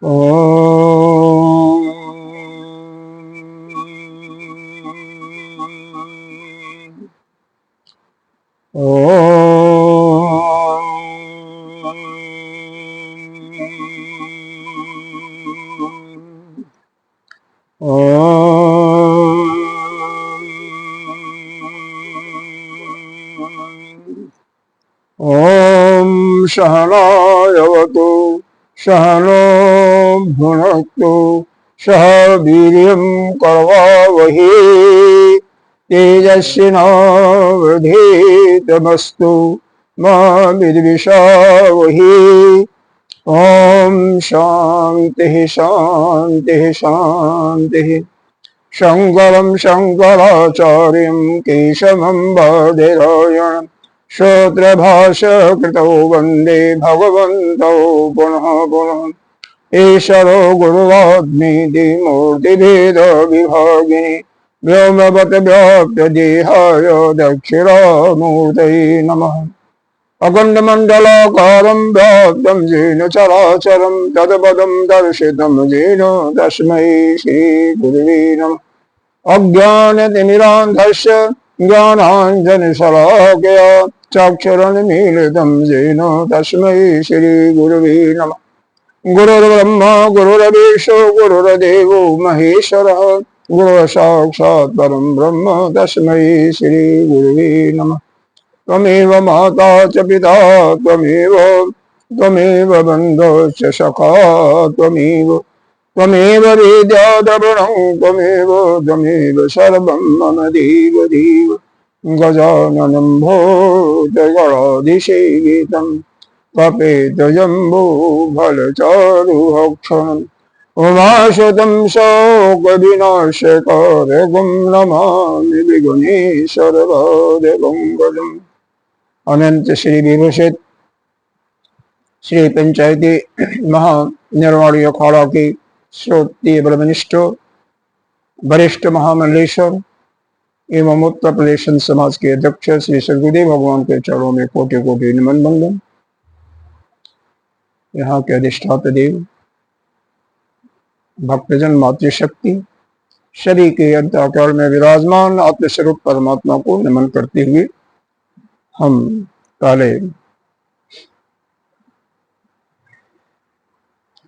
ओम ओम सहनावतु सहनो भुनक्तु सह वीर्यं करवावहै तेजस्विनावधीतमस्तु मा विद्विषावहै। ओम शांति शांति शांति। शंकरं शंकराचार्यं केशवं बादरायणं सूत्रभाष्यकृतौ वन्दे भगवन्तौ पुनः पुनः। ईश्वरो गुरुरात्मेति मूर्तिभेदविभागिनि व्योमवद्व्याप्तदेहाय दक्षिणामूर्तये नमः। अखण्डमण्डलाकारं व्याप्तं येन चराचरं तत्पदं दर्शितं येन तस्मै श्रीगुरुवे नमः। अज्ञानतिमिरान्धस्य ज्ञानाञ्जनशलाकया चक्षुरुन्मीलितं येन तस्मै श्रीगुरुवे नमः। गुरुर्ब्रह्मा गुरुर्विष्णु गुरुर्देवो महेश्वरः गुरुर्साक्षात् परं ब्रह्म तस्मै श्रीगुरुवे नमः। त्वमेव माता च पिता त्वमेव बन्धो च सखा त्वमेव विद्याधरणं त्वमेव सर्वं मम देव देव। गजाननं भूतगणाधिसेवितं कपितजम्बूफलचारुभक्षणम् उमासुतं शोकविनाशकारकं नमामि विघ्नेश्वरपादपङ्कजम्। अनंत श्री विभूषित श्री पंचायती महानिर्वाणी अखाड़ा के श्रोत्रिय ब्रह्मनिष्ठ वरिष्ठ महामंडलेश्वर एवं उत्तर प्रदेश समाज के अध्यक्ष श्री सदगुरुदेव भगवान के चरणों में कोटि कोटि नमन बंदन। यहाँ के अधिष्ठाता देव भक्तजन मातृशक्ति सभी के अंतःकरण में विराजमान आत्मस्वरूप परमात्मा को नमन करते हुए हम पहले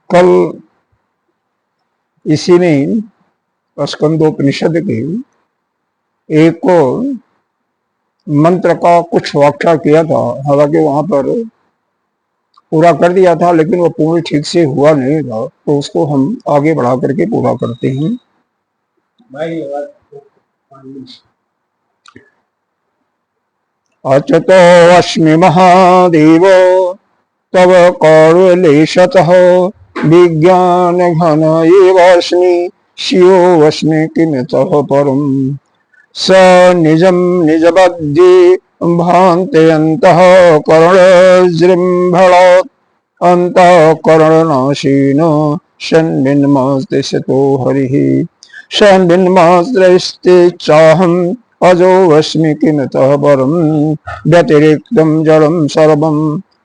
कल इसी में स्कंदोपनिषद के एक मंत्र का कुछ व्याख्या किया था। हालांकि वहां पर पूरा कर दिया था लेकिन वो पूर्ण ठीक से हुआ नहीं था, तो उसको हम आगे बढ़ा करके पूरा करते हैं। अच्युतो अस्मि महादेव तव कौलेशतः विज्ञान घन एवास्मि शिवोऽस्मि किमितः परम्। स निजं निजबद्धि भान्त्यन्तः करणजृम्भणात् अन्तःकरणनाशीन षण्भिन्नमास्तिष्ठतो हरिः। षण्भिन्नमास्तिष्ठे चाहम् अजोऽस्मि किमितः परम्। व्यतिरिक्तं जडं सर्वं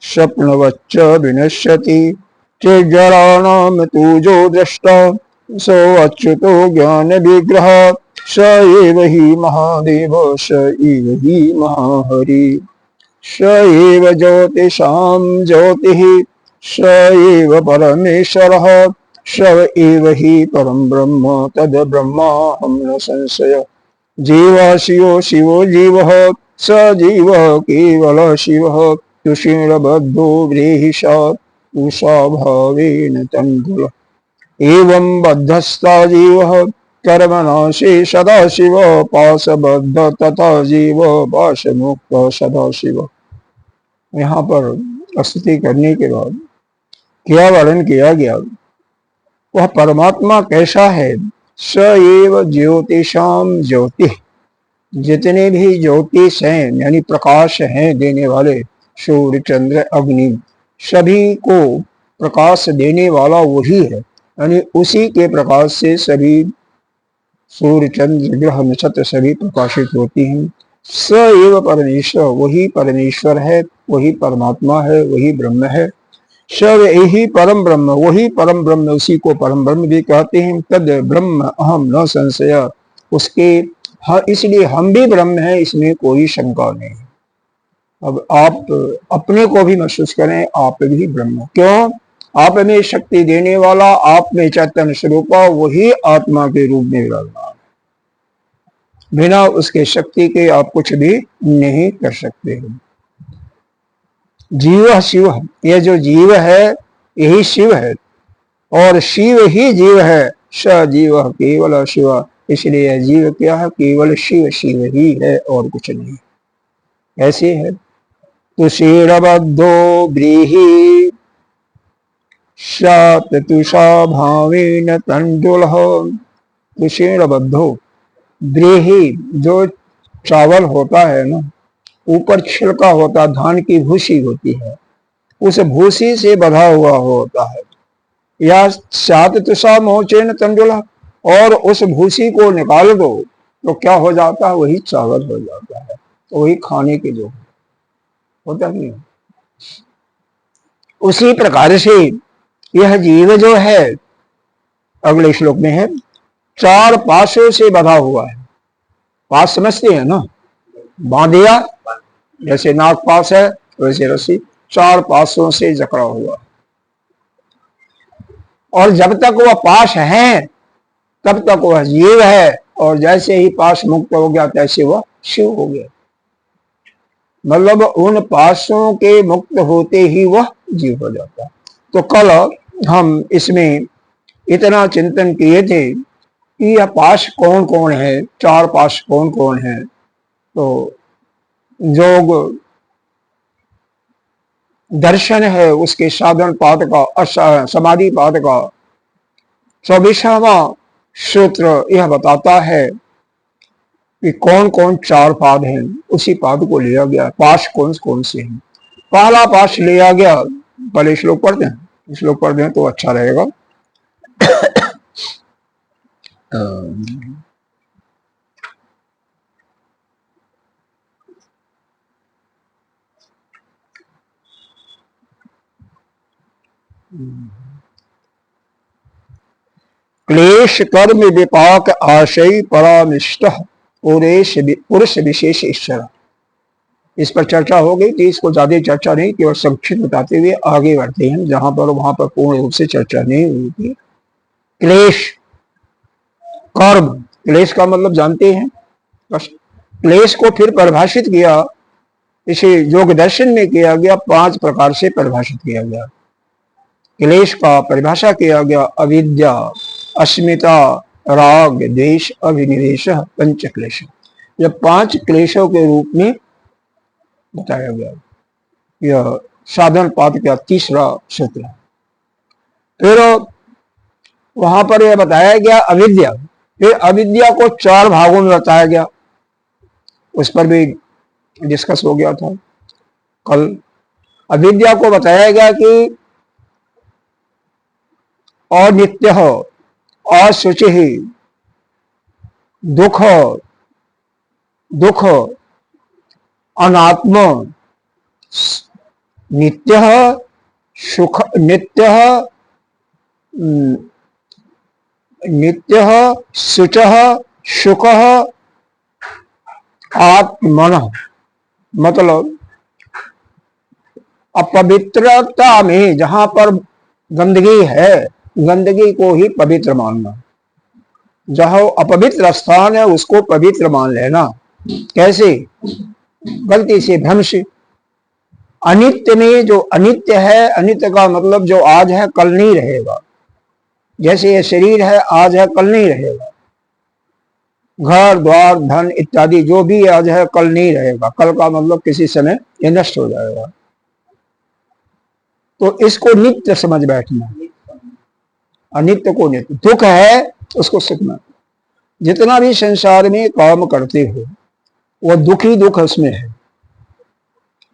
स्वप्नवच्च विनश्यति चेज्जडानां तु जो द्रष्टा सोऽच्युतो ज्ञानविग्रह स एव हि महादेव स एव हि महाहरि। स एव ज्योतिषां ज्योतिः स एव परमेश्वरः स एव हि परं ब्रह्म तद्ब्रह्माहं न संशय। जीव शिवो शिवो जीवः स जीवः केवल शिवः तुषीणबद्धो व्रीहिषात् उषाभावेन तन्कुल। एवं बद्धस्ता जीवः कर्मनाशे सदाशिव पाशबद्ध तथा जीव पाशमुक्त सदाशिव। यहाँ पर स्तुति करने के बाद क्या वर्णन किया गया, वह परमात्मा कैसा है। स एव ज्योतिषाम ज्योति, जितने भी ज्योतिष हैं यानी प्रकाश हैं देने वाले, सूर्य चंद्र अग्नि, सभी को प्रकाश देने वाला वही है, यानी उसी के प्रकाश से सभी सूर्य चंद्र ग्रह नक्षत्र सभी प्रकाशित होती हैं। स एव परमेश्वर, वही परमेश्वर है, वही परमात्मा है, वही ब्रह्म है। सब यही परम ब्रह्म, वही परम ब्रह्म, उसी को परम ब्रह्म भी कहते हैं। तद ब्रह्म अहम न संशय, उसके इसलिए हम भी ब्रह्म हैं, इसमें कोई शंका नहीं। अब आप अपने को भी महसूस करें, आप भी ब्रह्म। क्यों? आप में शक्ति देने वाला, आप में चैतन्य स्वरूप, वही आत्मा के रूप में विराजमान। बिना उसके शक्ति के आप कुछ भी नहीं कर सकते हो। जीव शिव, ये जो जीव है यही शिव है, और शिव ही जीव है। स जीव केवल शिव, इसलिए जीव क्या है? केवल शिव, शिव ही है और कुछ नहीं। ऐसे है। तुषेणबद्धो ब्रीहि तुषा भावेन तंडुलः। तुषेणबद्धो ब्रीहि, जो चावल होता है ना, ऊपर छिलका होता, धान की भूसी होती है, उस भूसी से बधा हुआ होता है। या सात तुषा मोचेन तंडुला, और उस भूसी को निकाल दो तो क्या हो जाता है? वही चावल हो जाता है। तो वही खाने के जो होता नहीं। उसी प्रकार से यह जीव जो है, अगले श्लोक में है, चार पाशों से बधा हुआ है। पास समझते हैं ना? बांध दिया, जैसे नाग पास है वैसे रस्सी चार पासों से जकड़ा हुआ। और जब तक वह पाश है तब तक वह जीव है, और जैसे ही पाश मुक्त हो गया तैसे वह शिव हो गया। मतलब उन पाशों के मुक्त होते ही वह जीव हो जाता। तो कल हम इसमें इतना चिंतन किए थे कि यह पाश कौन कौन है, चार पाश कौन कौन है। तो योग दर्शन है, उसके साधन पाद का, समाधि पाद का 24वां सूत्र यह बताता है कि कौन कौन चार पाद हैं। उसी पाद को लिया गया। पाश कौन कौन से हैं? पहला पाश लिया गया, पहले श्लोक पढ़ दें, श्लोक पढ़ दें तो अच्छा रहेगा। क्लेश कर्म विपाक आशय परामिष्ट पुरुष विशेष ईश्वर। इस पर चर्चा हो गई थी, इसको ज्यादा चर्चा नहीं, केवल संक्षिप्त बताते हुए आगे बढ़ते हैं। जहां पर वहां पर पूर्ण रूप से चर्चा नहीं हुई थी। क्लेश कर्म, क्लेश का मतलब जानते हैं, क्लेश को फिर परिभाषित किया, इसे योग दर्शन में किया गया, 5 प्रकार से परिभाषित किया गया। क्लेश का परिभाषा किया गया, अविद्या, अस्मिता, राग, द्वेष, अभिनिवेश, पंच क्लेश। यह 5 क्लेशों के रूप में बताया गया। यह साधन पाद का तीसरा सूत्र है। फिर वहां पर यह बताया गया अविद्या। फिर अविद्या को 4 भागों में बताया गया, उस पर भी डिस्कस हो गया था कल। अविद्या को बताया गया कि अनित्य, असुचि, दुख, दुख, अनात्म, नित्य, सुख, नित्य, नित्य, शुच, सुख, आत्मन। मतलब अपवित्रता में जहां पर गंदगी है, गंदगी को ही पवित्र मानना। जहां अपवित्र स्थान है उसको पवित्र मान लेना। कैसे? गलती से, भ्रम से। अनित्य में जो अनित्य है, अनित्य का मतलब जो आज है कल नहीं रहेगा। जैसे ये शरीर है, आज है कल नहीं रहेगा। घर द्वार धन इत्यादि जो भी आज है कल नहीं रहेगा। कल का मतलब किसी समय ये नष्ट हो जाएगा। तो इसको नित्य समझ बैठना, अनित्य को नित्य। दुख है उसको सुख में। जितना भी संसार में काम करते हो वो दुख ही दुख उसमें है,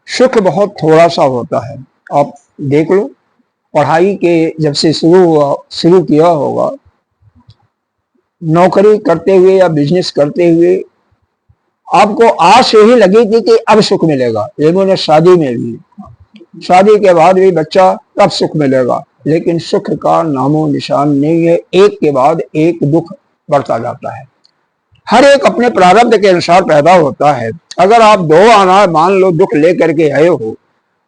सुख बहुत थोड़ा सा होता है। आप देख लो, पढ़ाई के जब से शुरू किया होगा, नौकरी करते हुए या बिजनेस करते हुए आपको आश यही लगेगी कि अब सुख मिलेगा। ये मैंने शादी में भी शादी के बाद भी बच्चा तब सुख मिलेगा, लेकिन सुख का नामो निशान नहीं है। एक के बाद एक दुख बढ़ता जाता है। हर एक अपने प्रारब्ध के अनुसार पैदा होता है। अगर आप 2 आना मान लो दुख लेकर के आए हो,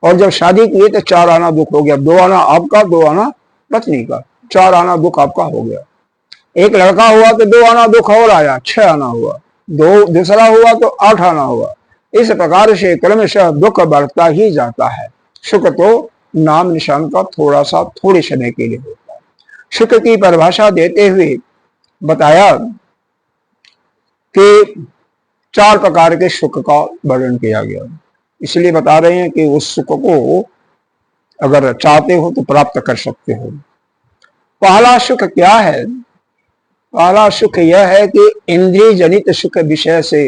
और जब शादी किए तो 4 आना दुख हो गया। 2 आना आपका, 2 आना पत्नी का, 4 आना दुख आपका हो गया। एक लड़का हुआ तो 2 आना दुख और आया, 6 आना हुआ। दूसरा हुआ तो 8 आना हुआ। इस प्रकार से क्रमशः दुख बढ़ता ही जाता है। सुख तो नाम निशान का थोड़ा सा थोड़े समय के लिए होता है। सुख की परिभाषा देते हुए बताया कि 4 प्रकार के सुख का वर्णन किया गया। इसलिए बता रहे हैं कि उस सुख को अगर चाहते हो तो प्राप्त कर सकते हो। पहला सुख क्या है? पहला सुख यह है कि इंद्रिय जनित सुख विषय से,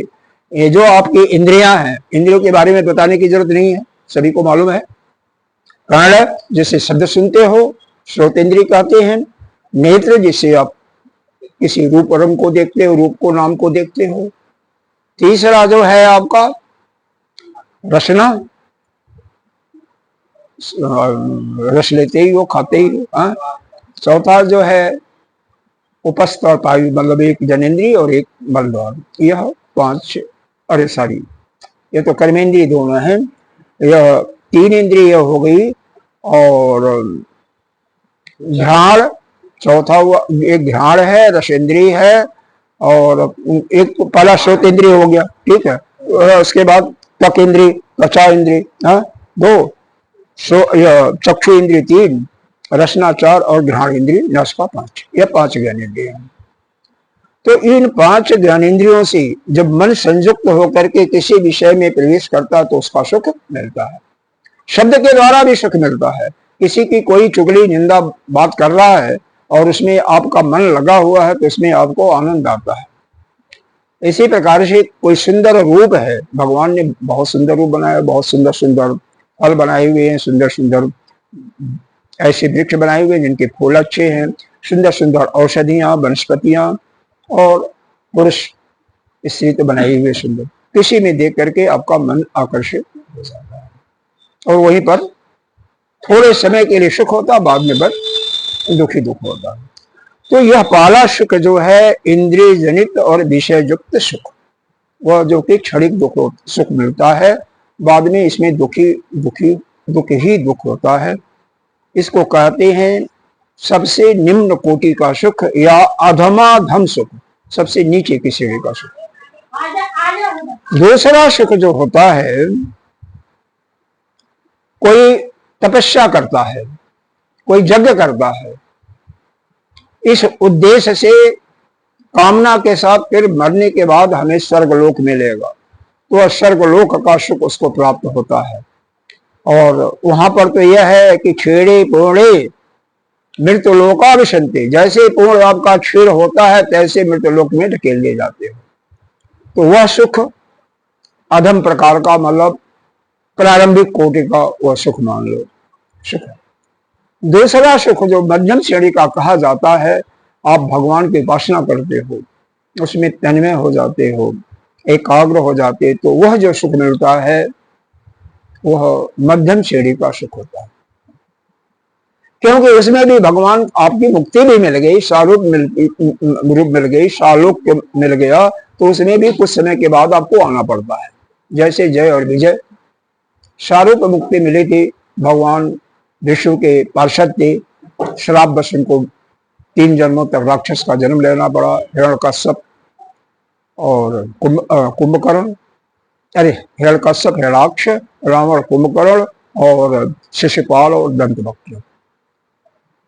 ये जो आपकी इंद्रियां हैं, इंद्रियों के बारे में बताने की जरूरत नहीं है, सभी को मालूम है। कारण जिससे शब्द सुनते हो, श्रोत इंद्रिय कहते हैं। नेत्र जिससे आप किसी रूप रंग को देखते हो, रूप को नाम को देखते हो। तीसरा जो है आपका रसना, रस लेते ही हो, खाते ही हो। चौथा जो है उपस्थ और पायु, मतलब एक जनेन्द्रिय और एक बलद्वार। यह 5, अरे सॉरी, ये तो कर्मेंद्रिय दोनों हैं। यह 3 इंद्रिय हो गई, और घ्राण चौथा हुआ, एक घ्राण है, रसेंद्रिय है, और एक तो पहला श्रोत इंद्रिय हो गया, ठीक है। उसके बाद त्वक इंद्रिय, त्वचा इंद्रिय 2, चक्षु इंद्रिय 3, रसना 4 और घ्राण इंद्रिय नासिका 5। यह 5 ज्ञानेन्द्रिय हैं। तो इन 5 ज्ञानेन्द्रियों से जब मन संयुक्त होकर के किसी विषय में प्रवेश करता है तो उसका सुख मिलता है। शब्द के द्वारा भी सुख मिलता है। किसी की कोई चुगली निंदा बात कर रहा है और उसमें आपका मन लगा हुआ है तो इसमें आपको आनंद आता है। इसी प्रकार से कोई सुंदर रूप है, भगवान ने बहुत सुंदर रूप बनाया, बहुत सुंदर सुंदर फल बनाए हुए हैं, सुंदर सुंदर ऐसे वृक्ष बनाए हुए जिनके फूल अच्छे हैं, सुंदर सुंदर औषधियां, वनस्पतियां, और पुरुष स्त्री तो बनाई हुई सुंदर। किसी में देख करके आपका मन आकर्षित हो जाता है, और वहीं पर थोड़े समय के लिए सुख होता, बाद में बस दुखी दुख होता है। तो यह पहला सुख जो है इंद्रिय जनित और विषय युक्त सुख, वह जो कि क्षणिक सुख मिलता है, बाद में इसमें दुख ही दुख होता है। इसको कहते हैं सबसे निम्न कोटि का सुख या अधमाधम सुख, सबसे नीचे की श्रेणी का सुख। दूसरा सुख जो होता है, कोई तपस्या करता है, कोई यज्ञ करता है, इस उद्देश्य से कामना के साथ फिर मरने के बाद हमें स्वर्गलोक मिलेगा, तो स्वर्गलोक का सुख उसको प्राप्त होता है। और वहां पर तो यह है कि क्षीणे पूर्णे मृत्युलोका विशंति, जैसे पूर्ण आपका क्षीण होता है तैसे मृत्युलोक में ढकेल दिए जाते हो। तो वह सुख अधम प्रकार का, मतलब प्रारंभिक कोटि का वह सुख मान लो सुख। दूसरा सुख जो मध्यम श्रेणी का कहा जाता है, आप भगवान की उपासना करते हो, उसमें तन्मय हो जाते हो, एकाग्र हो जाते, तो वह जो सुख मिलता है वह मध्यम श्रेणी का सुख होता है। क्योंकि उसमें भी भगवान आपकी मुक्ति भी मिल गई, शारूप मिल गई, शालोक मिल गया, तो उसमें भी कुछ समय के बाद आपको आना पड़ता है। जैसे जय और विजय, शारूप मुक्ति मिली थी, भगवान विष्णु के पार्षद थे, श्राप बस उनको 3 जन्मों तक राक्षस का जन्म लेना पड़ा। हिरण्यकश्यप और कुंभकर्ण, अरे हिरण्यकश्यप, हिरण्याक्ष, रावण, कुंभकर्ण और शिशुपाल और दंतभक्ति।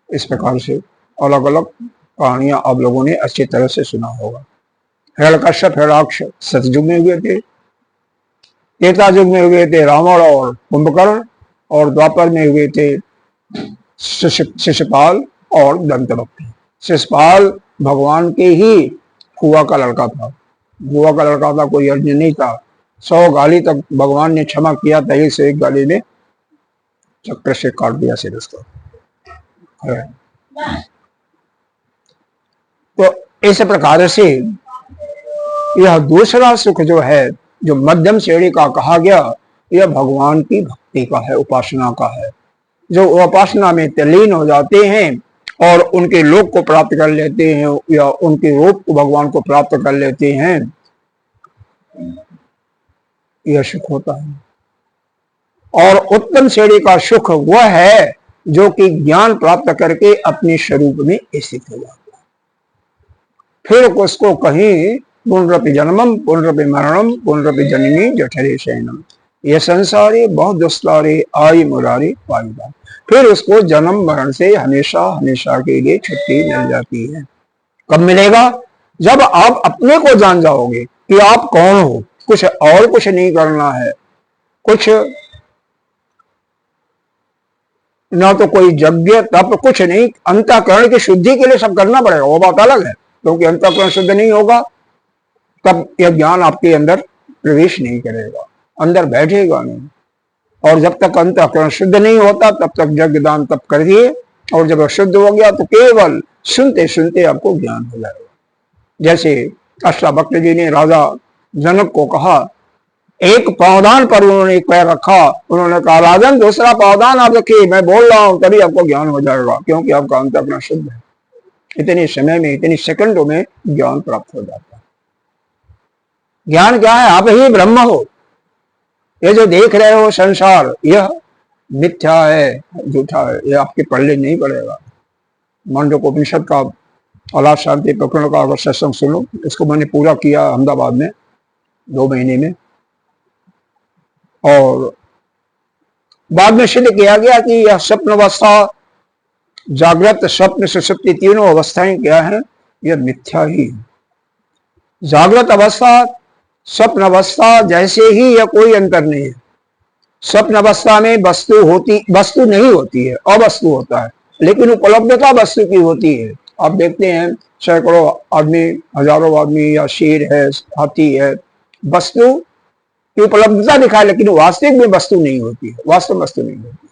इस प्रकार से अलग अलग कहानियां आप लोगों ने अच्छी तरह से सुना होगा। हिरण्यकश्यप, हिरण्याक्ष सतयुग में हुए थे, त्रेता युग में हुए थे रावण और कुंभकर्ण, और द्वापर में हुए थे शिशुपाल और दंतभक्ति। शिशुपाल भगवान के ही फुआ का लड़का था, बुआ का लड़का था, कोई अन्य नहीं था। 100 गाली तक भगवान ने क्षमा किया था, 101 गाली में चक्र से काट दिया सिर उसको। तो इस प्रकार से यह दूसरा सुख जो है, जो मध्यम श्रेणी का कहा गया, यह भगवान की भक्ति का है, उपासना का है। जो उपासना में तल्लीन हो जाते हैं और उनके लोक को प्राप्त कर लेते हैं या उनके रूप को भगवान को प्राप्त कर लेते हैं, यह सुख होता है। और उत्तम श्रेणी का सुख वह है जो कि ज्ञान प्राप्त करके अपने स्वरूप में स्थित हो जाता है। फिर उसको कहीं पुनरपि जन्मम पुनरपि मरणम पुनरपि जननी जठरे शयनम, यह संसारी बहुत दुस्तारे आई मुरारी पाईदा। फिर उसको जन्म मरण से हमेशा हमेशा के लिए छुट्टी मिल जाती है। कब मिलेगा? जब आप अपने को जान जाओगे कि आप कौन हो, कुछ और कुछ नहीं करना है, कुछ ना तो कोई यज्ञ तप कुछ नहीं, अंतःकरण की शुद्धि के लिए सब करना पड़ेगा, वो बात अलग है। क्योंकि अंतःकरण शुद्ध नहीं होगा तब यह ज्ञान आपके अंदर प्रवेश नहीं करेगा, अंदर बैठेगा नहीं। और जब तक अंतःकरण शुद्ध नहीं होता तब तक यज्ञ दान तप करिए, और जब शुद्ध हो गया तो केवल सुनते सुनते आपको ज्ञान हो जाएगा। जैसे अष्टावक्र जी ने राजा जनक को कहा, एक पावदान पर उन्होंने एक पैर रखा, उन्होंने कहा राजन दूसरा पावदान आप रखिए, मैं बोल रहा हूं तभी आपको ज्ञान हो जाएगा, क्योंकि आपका अंतःकरण शुद्ध है। इतने समय में, इतनी सेकंडों में ज्ञान प्राप्त हो जाता है। ज्ञान क्या है? आप ही ब्रह्म हो। ये जो देख रहे हो संसार, यह मिथ्या है, झूठा है, यह आपके पढ़ने नहीं पड़ेगा। मांडूक्योपनिषद का अलाप शांति प्रकरण का अगर सत्संग सुनो, इसको मैंने पूरा किया अहमदाबाद में 2 महीने में, और बाद में सिद्ध किया गया कि यह स्वप्न अवस्था, जागृत स्वप्न सुषुप्ति तीनों अवस्थाएं क्या है? यह मिथ्या ही है। जागृत अवस्था स्वप्न अवस्था जैसे ही यह कोई अंतर नहीं है। स्वप्न अवस्था में वस्तु नहीं होती है, अवस्तु होता है, लेकिन उपलब्धता वस्तु की होती है। आप देखते हैं सैकड़ों आदमी, हजारों आदमी, या शेर है, हाथी है, वस्तु की उपलब्धता दिखाए, लेकिन वास्तविक में वस्तु नहीं होती है, वास्तव वस्तु नहीं होती,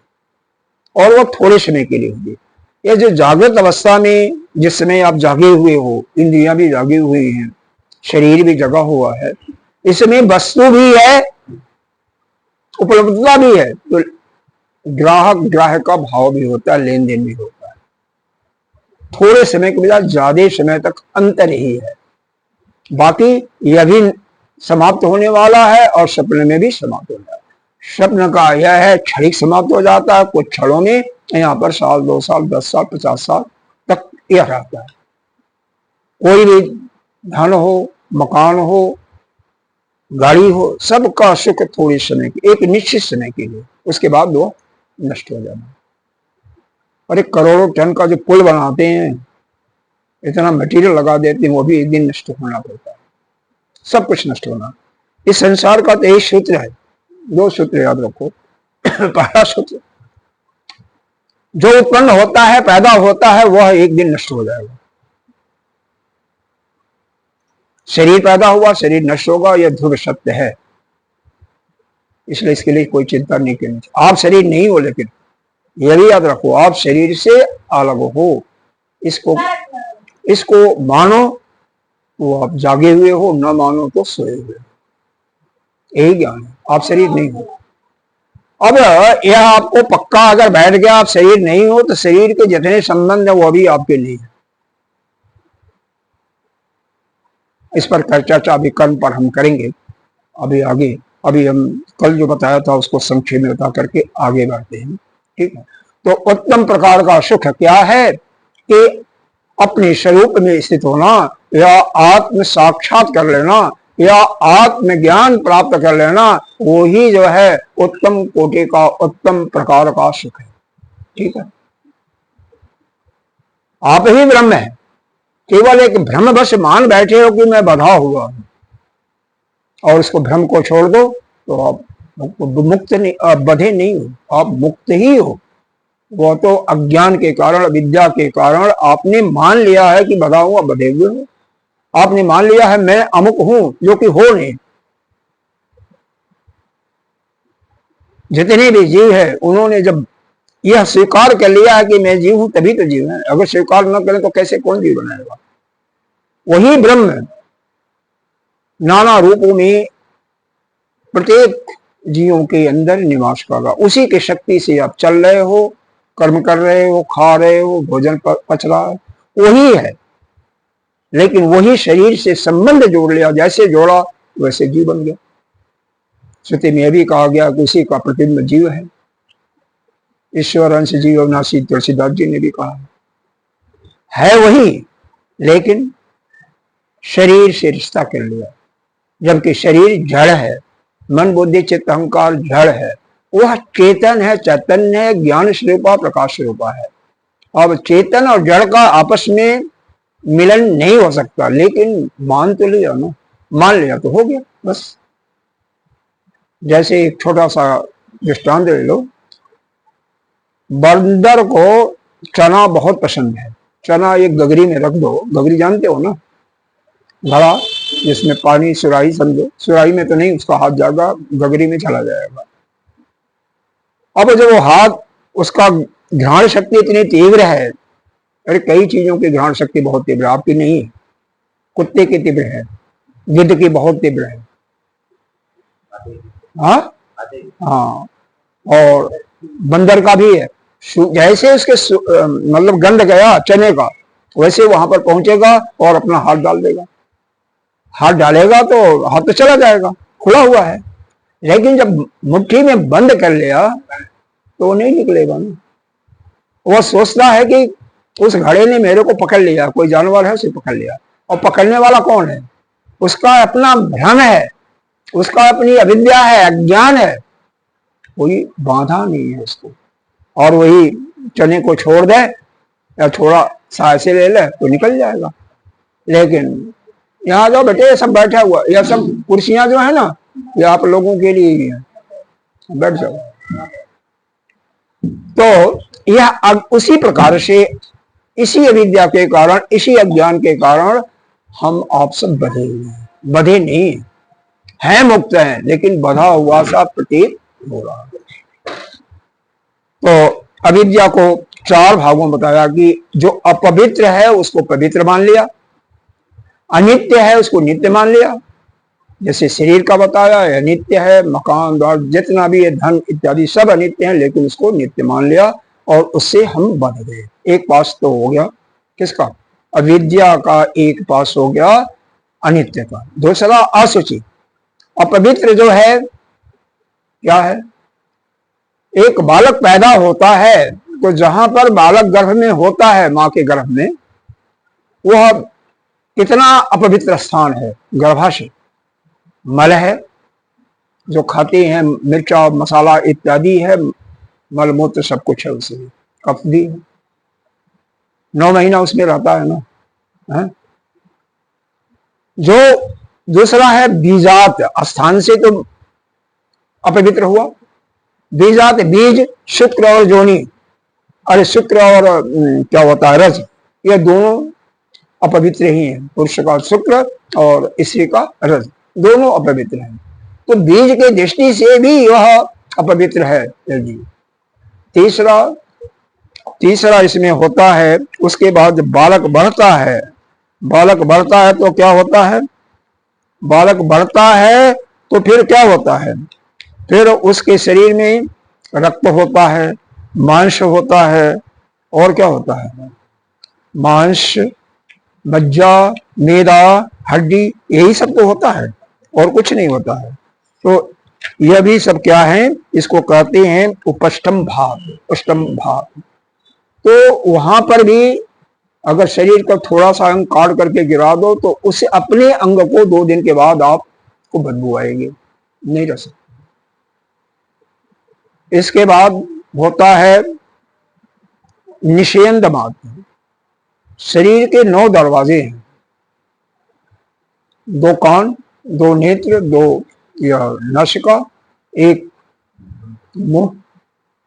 और वो थोड़े समय के लिए होती है। यह जो जागृत अवस्था में जिस समय आप जागे हुए हो, इंद्रियां भी जागी हुई हैं, शरीर भी जगा हुआ है, इसमें वस्तु भी है, उपलब्धता भी है, तो ग्राहक का भाव भी होता है, लेन देन भी होता है। थोड़े समय के बजाय ज्यादा समय तक अंतर ही है। बाकी यह भी समाप्त होने वाला है और सपने में भी समाप्त हो जाता है। स्वप्न का यह है क्षणिक समाप्त हो जाता है, कुछ क्षणों में, यहाँ पर साल 2 साल 10 साल 50 साल तक यह रहता है। कोई भी धन हो, मकान हो, गाड़ी हो, सबका सुख थोड़े समय के, एक निश्चित समय के लिए, उसके बाद वो नष्ट हो जाना। अरे करोड़ों टन का जो पुल बनाते हैं, इतना मटेरियल लगा देते हैं, वो भी एक दिन नष्ट होना पड़ता है। सब कुछ नष्ट होना। इस संसार का तो एक सूत्र है, 2 सूत्र याद रखो। पहला सूत्र, जो उत्पन्न होता है, पैदा होता है, वह एक दिन नष्ट हो जाएगा। शरीर पैदा हुआ, शरीर नष्ट होगा, यह ध्रुव सत्य है। इसलिए इसके लिए कोई चिंता नहीं करनी चाहिए। आप शरीर नहीं हो, लेकिन यह भी याद रखो आप शरीर से अलग हो। इसको मानो तो आप जागे हुए हो, न मानो तो सोए हुए हो। यही ज्ञान है, आप शरीर नहीं हो। अब यह आपको पक्का अगर बैठ गया आप शरीर नहीं हो, तो शरीर के जितने संबंध है वो भी आपके नहीं है। इस पर चर्चा अभी कर्म पर हम करेंगे अभी आगे। अभी हम कल जो बताया था उसको संक्षेप में बता करके आगे बढ़ते हैं, ठीक है। तो उत्तम प्रकार का सुख क्या है कि अपने स्वरूप में स्थित होना, या आत्म साक्षात कर लेना, या आत्म ज्ञान प्राप्त कर लेना, वो ही जो है उत्तम कोटि का, उत्तम प्रकार का सुख है, ठीक है। आप ही ब्रह्म है। केवल एक भ्रमवश मान बैठे हो कि मैं बधा हुआ हूं, और उसको भ्रम को छोड़ दो तो आप मुक्त नहीं, आप बधे नहीं हो, आप मुक्त ही हो। वो तो अज्ञान के कारण, विद्या के कारण आपने मान लिया है कि बधा हुआ, बधे हुए हो। आपने मान लिया है मैं अमुक हूं, जो कि हो नहीं। जितने भी जीव है उन्होंने जब यह स्वीकार कर लिया है कि मैं जीव हूं, तभी तो जीव है। अगर स्वीकार न करें तो कैसे कौन जीव बनाएगा? वही ब्रह्म नाना रूपों में, प्रत्येक जीवों के अंदर निवास कर रहा, उसी की शक्ति से आप चल रहे हो, कर्म कर रहे हो, खा रहे हो, भोजन पच रहा है, वही है। लेकिन वही शरीर से संबंध जोड़ लिया, जैसे जोड़ा वैसे जीव बन गया। श्रुति में भी कहा गया कि उसी का प्रतिबिंब जीव है। ईश्वर अंश जीव अविनाशी, तुलसीदास जी ने भी कहा है वही, लेकिन शरीर से रिश्ता कर लिया। जबकि शरीर जड़ है, मन बुद्धि चित्त अहंकार जड़ है, वह चेतन है, चैतन्य है, ज्ञान स्वरूपा प्रकाश स्वरूपा है। अब चेतन और जड़ का आपस में मिलन नहीं हो सकता, लेकिन मान तो लिया ना, मान लिया तो हो गया बस। जैसे एक छोटा सा दृष्टांत ले लो, बंदर को चना बहुत पसंद है। चना एक गगरी में रख दो, गगरी जानते हो ना, घड़ा जिसमें पानी, सुराही समझो, सुराही में तो नहीं, उसका हाथ जाएगा, गगरी में चला जाएगा। अब जब वो हाथ, उसका घ्राण शक्ति इतनी तीव्र है, अरे कई चीजों की घ्राण शक्ति बहुत तीव्र है, आपकी नहीं है। कुत्ते की तीव्र है, गिद्ध की बहुत तीव्र है, हाँ हाँ, और बंदर का भी है। जैसे उसके मतलब गंध गया चने का, वैसे वहां पर पहुंचेगा और अपना हाथ डाल देगा। हाथ डालेगा तो हाथ तो चला जाएगा, खुला हुआ है, लेकिन जब मुट्ठी में बंद कर लिया तो वो नहीं निकलेगा ना। वो सोचता है कि उस घड़े ने मेरे को पकड़ लिया, कोई जानवर है उसे पकड़ लिया, और पकड़ने वाला कौन है? उसका अपना भ्रम है, उसका अपनी अविद्या है, अज्ञान है, कोई बाधा नहीं है उसको। और वही चने को छोड़ दे या थोड़ा साय से ले ले तो निकल जाएगा। लेकिन यहाँ जो बेटे सब बैठा हुआ, यह सब कुर्सियां जो है ना, ये आप लोगों के लिए ही है, बैठ जाओ। तो यह उसी प्रकार से, इसी अविद्या के कारण, इसी अज्ञान के कारण हम आप सब बधे हुए हैं। बधे नहीं है, मुक्त हैं, लेकिन बधा हुआ सा प्रतीत हो रहा है। तो अविद्या को चार भागों में बताया कि जो अपवित्र है उसको पवित्र मान लिया, अनित्य है उसको नित्य मान लिया। जैसे शरीर का बताया है, अनित्य है, मकान द्वार जितना भी है, धन इत्यादि सब अनित्य है, लेकिन उसको नित्य मान लिया और उससे हम बंध गए। एक पास तो हो गया किसका? अविद्या का। एक पास हो गया अनित्य का। दूसरा असुचि, अपवित्र जो है क्या है? एक बालक पैदा होता है तो जहां पर बालक गर्भ में होता है, मां के गर्भ में, वह कितना अपवित्र स्थान है? गर्भाशय। मल है, जो खाते हैं, मिर्चा मसाला इत्यादि है, मल मूत्र सब कुछ है उसमें, कफ भी है, 9 महीना उसमें रहता है ना, है? जो दूसरा है बीजात स्थान से तो अपवित्र हुआ। बीजात, बीज, शुक्र और जोनी, अरे शुक्र और क्या होता है, रज, ये दोनों अपवित्र ही हैं। पुरुष का शुक्र और स्त्री का रज, दोनों अपवित्र हैं। तो बीज के दृष्टि से भी यह अपवित्र है। तीसरा इसमें होता है, उसके बाद बालक बढ़ता है। बालक बढ़ता है तो क्या होता है? बालक बढ़ता है तो फिर क्या होता है? फिर उसके शरीर में रक्त होता है, मांस होता है, और क्या होता है? मांस, मज्जा, मेदा, हड्डी, यही सब तो होता है, और कुछ नहीं होता है। तो यह भी सब क्या है? इसको कहते हैं उपष्टम भाग, अष्टम भाग। तो वहां पर भी अगर शरीर का थोड़ा सा अंग काट करके गिरा दो तो उससे अपने अंग को 2 दिन के बाद आपको बदबू आएगी, नहीं रह सकते। इसके बाद होता है निषेध मार्ग। शरीर के 9 दरवाजे हैं, 2 कान, 2 नेत्र, 2 नासिका, 1 मुंह,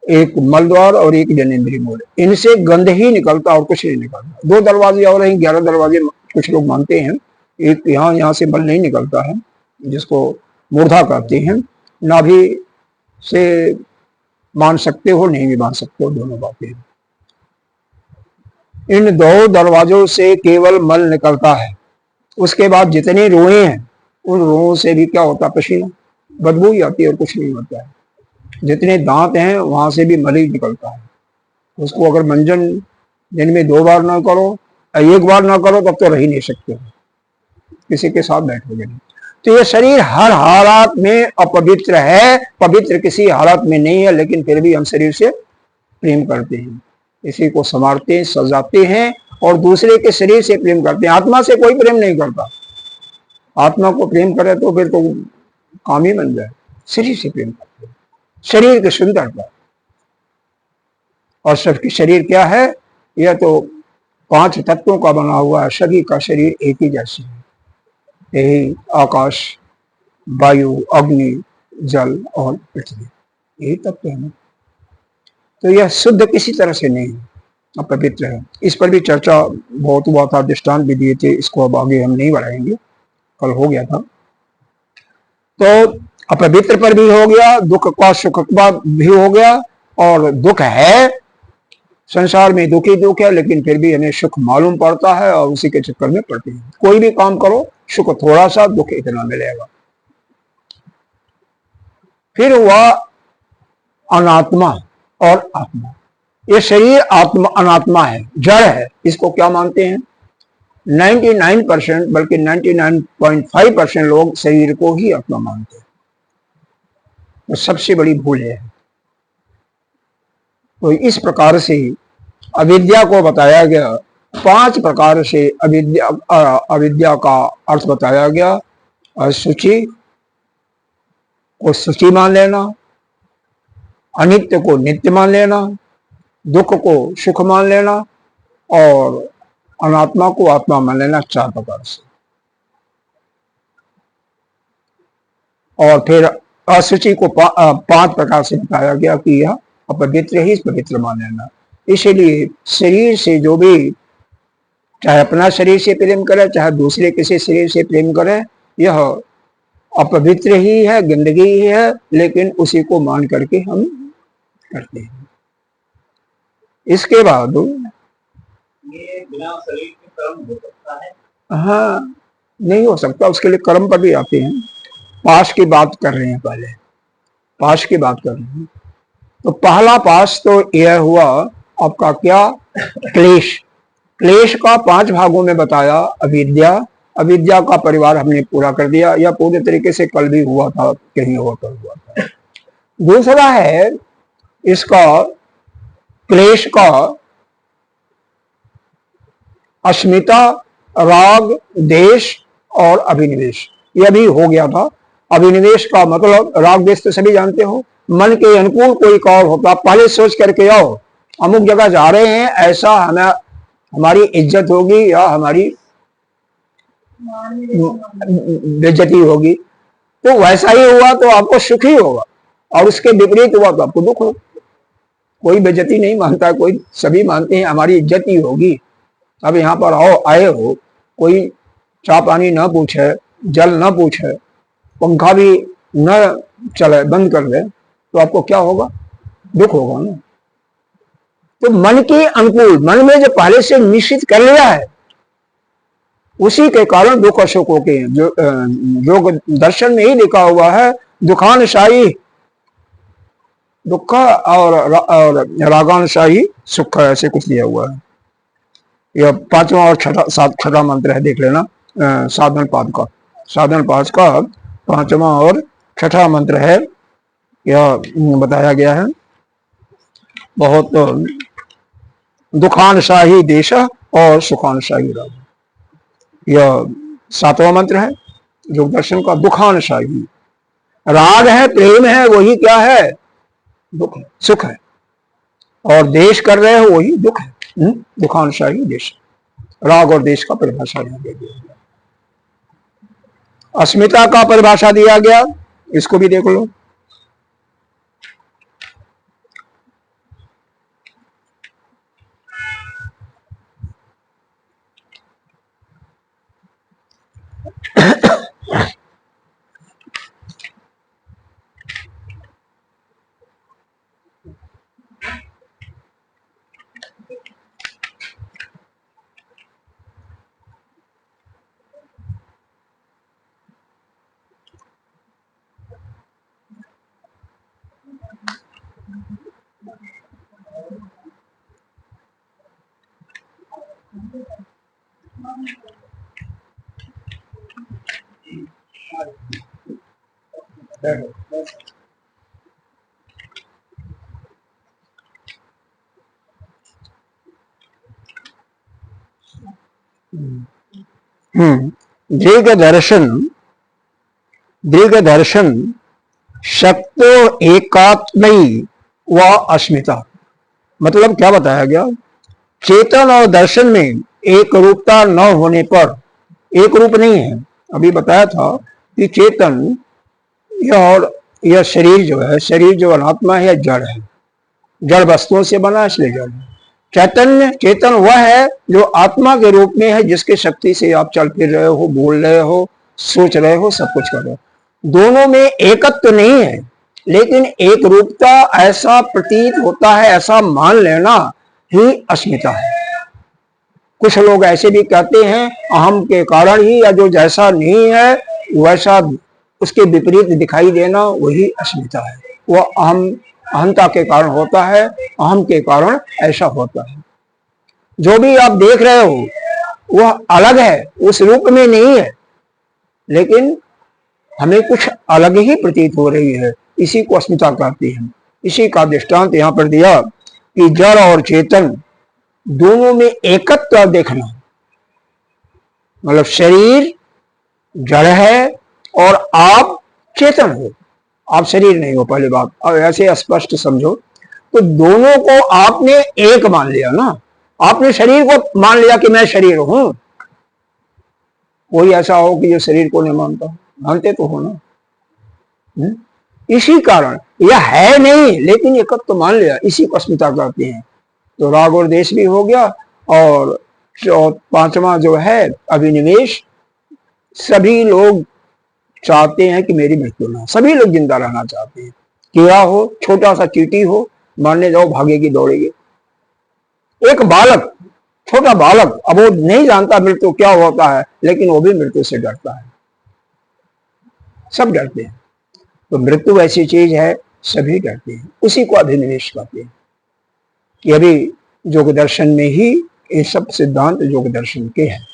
1 मलद्वार और 1 जनेंद्रिय मूल। इनसे गंध ही निकलता और कुछ नहीं निकलता। 2 दरवाजे और हैं, 11 दरवाजे कुछ लोग मानते हैं। एक यहाँ से मल नहीं निकलता है, जिसको मूर्धा कहते हैं। नाभि से मान सकते हो, नहीं भी मान सकते हो, दोनों बातें। इन 2 दरवाजों से केवल मल निकलता है। उसके बाद जितने रोए हैं, उन रोओं से भी क्या होता? पसीना। बदबू ही आती है और कुछ नहीं होता है। जितने दांत हैं वहां से भी मल ही निकलता है। उसको अगर मंजन दिन में 2 बार ना करो, 1 बार ना करो, तब तो रह ही नहीं सकते, किसी के साथ बैठोगे नहीं। तो ये शरीर हर हालात में अपवित्र है, पवित्र किसी हालत में नहीं है, लेकिन फिर भी हम शरीर से प्रेम करते हैं, इसी को संवारते हैं, सजाते हैं और दूसरे के शरीर से प्रेम करते हैं। आत्मा से कोई प्रेम नहीं करता। आत्मा को प्रेम करे तो फिर तो काम ही बन जाए। शरीर से प्रेम करते हैं, शरीर की सुंदरता। और सबकी शरीर क्या है? यह तो 5 तत्वों का बना हुआ है। सभी का शरीर एक ही जैसे है। यही आकाश, वायु, अग्नि, जल और पृथ्वी, यही तत्व है ना। तो यह शुद्ध किसी तरह से नहीं है, अपवित्र है। इस पर भी चर्चा बहुत हुआ था, दृष्टांत भी दिए थे। इसको अब आगे हम नहीं बढ़ाएंगे, कल हो गया था। तो अपवित्र पर भी हो गया, दुख का सुख का भी हो गया। और दुख है, संसार में दुख ही दुख है, लेकिन फिर भी हमें सुख मालूम पड़ता है और उसी के चक्कर में पड़ते हैं। कोई भी काम करो, सुख थोड़ा सा, दुख इतना मिलेगा। फिर हुआ अनात्मा और आत्मा। ये शरीर आत्मा अनात्मा है, जड़ है। इसको क्या मानते हैं? 99% बल्कि 99.5% लोग शरीर को ही आत्मा मानते हैं। तो सबसे बड़ी भूल है। तो इस प्रकार से अविद्या को बताया गया। 5 प्रकार से अविद्या का अर्थ बताया गया। असुचि को सुचि मान लेना, अनित्य को नित्य मान लेना, दुख को सुख मान लेना और अनात्मा को आत्मा मान लेना, 4 प्रकार से। और फिर असुचि को 5 प्रकार से बताया गया कि यह अपवित्र ही पवित्र मान लेना। इसीलिए शरीर से जो भी, चाहे अपना शरीर से प्रेम करे, चाहे दूसरे किसी शरीर से प्रेम करे, यह अपवित्र ही है, गंदगी ही है, लेकिन उसी को मान करके हम करते हैं। इसके बाद ये बिना शरीर के कर्म हो सकता है? हाँ, नहीं हो सकता। उसके लिए कर्म पर भी आते हैं। पास की बात कर रहे हैं, पहले पास की बात कर रहे हैं। तो पहला पास तो यह हुआ आपका क्या? क्लेश। क्लेश का 5 भागों में बताया। अविद्या, अविद्या का परिवार हमने पूरा कर दिया। यह पूरे तरीके से कल भी हुआ था, कहीं और कल हुआ था। दूसरा है इसका क्लेश का अस्मिता, राग, देश और अभिनिवेश। यह भी हो गया था। अभिनिवेश का मतलब, राग देश तो सभी जानते हो, मन के अनुकूल कोई कार्य होता, पहले सोच करके आओ अमुक जगह जा रहे हैं, ऐसा हमें हमारी इज्जत होगी या हमारी बेइज्जती होगी। तो वैसा ही हुआ तो आपको सुख ही होगा, और उसके विपरीत हुआ तो आपको दुख होगा। कोई बेइज्जती नहीं मानता, कोई सभी मानते हैं हमारी इज्जत ही होगी। अब यहाँ पर आए हो, कोई चाय पानी न पूछे, जल न पूछे, पंखा भी न चले, बंद कर दे, तो आपको क्या होगा? दुख होगा ना। तो मन के अनुकूल, मन में जो पहले से निश्चित कर लिया है, उसी के कारण दुख और सुख होते हैं। जो योग दर्शन में ही लिखा हुआ है, दुखानुशाही दुख और रागानुशाही सुख, ऐसे कुछ दिया हुआ है। यह 5वां और छठा मंत्र है, देख लेना। साधन पाद का, साधन पाद का 5वां और छठा मंत्र है। यह बताया गया है। बहुत दुखानुशाही देश और सुखानुशाही राग, यह 7वां मंत्र है योग दर्शन का। दुखानुशाही राग है, प्रेम है, वही क्या है? दुख है, सुख है। और देश कर रहे हो, वही दुख है। दुखानुशाही देश, राग और देश का परिभाषा यहाँ दे दिया गया। अस्मिता का परिभाषा दिया गया, इसको भी देख लो। दीर्घ दर्शन, दीर्घ दर्शन शक्तो एकात्मयी व अस्मिता। मतलब क्या बताया गया? चेतन और दर्शन में एक रूपता न होने पर, एक रूप नहीं है। अभी बताया था कि चेतन और यह शरीर जो है, शरीर जो अनात्मा है, जड़ है, जड़ वस्तुओं से बना, इसलिए जड़ है। चैतन्य, चेतन वह है जो आत्मा के रूप में है, जिसके शक्ति से आप चल फिर रहे हो, बोल रहे हो, सोच रहे हो, सब कुछ कर रहे हो। दोनों में एकत्व तो नहीं है, लेकिन एक रूपता ऐसा प्रतीत होता है, ऐसा मान लेना ही अस्मिता है। कुछ लोग ऐसे भी कहते हैं अहम के कारण ही, या जो जैसा नहीं है वैसा उसके विपरीत दिखाई देना, वही अस्मिता है। वह अहंता के कारण होता है, अहम के कारण ऐसा होता है। जो भी आप देख रहे हो वह अलग है, उस रूप में नहीं है, लेकिन हमें कुछ अलग ही प्रतीत हो रही है, इसी को अस्मिता कहते हैं। इसी का दृष्टांत यहाँ पर दिया कि जड़ और चेतन दोनों में एकत्व देखना। मतलब शरीर जड़ है और आप चेतन हो, आप शरीर नहीं हो। पहली बात, अब ऐसे स्पष्ट समझो, तो दोनों को आपने एक मान लिया ना। आपने शरीर को मान लिया कि मैं शरीर हूं। कोई ऐसा हो कि जो शरीर को नहीं मानता? मानते तो हो ना। इसी कारण यह है नहीं, लेकिन एकत्व तो मान लिया, इसी को अस्मिता कहते हैं। तो राग और देश भी हो गया, और पांचवा जो है अभिनिवेश। सभी लोग चाहते हैं कि मेरी मृत्यु ना हो, सभी लोग जिंदा रहना चाहते हैं। कीड़ा हो, छोटा सा चींटी हो, मारने जाओ भागेगी दौड़ेगी। एक बालक, छोटा बालक अबोध, नहीं जानता मृत्यु क्या होता है, लेकिन वो भी मृत्यु से डरता है। सब डरते हैं। तो मृत्यु ऐसी चीज है, सभी डरते हैं, उसी को अभिनिवेश कहते हैं। यह भी योग दर्शन में ही ये सब सिद्धांत योग दर्शन के हैं।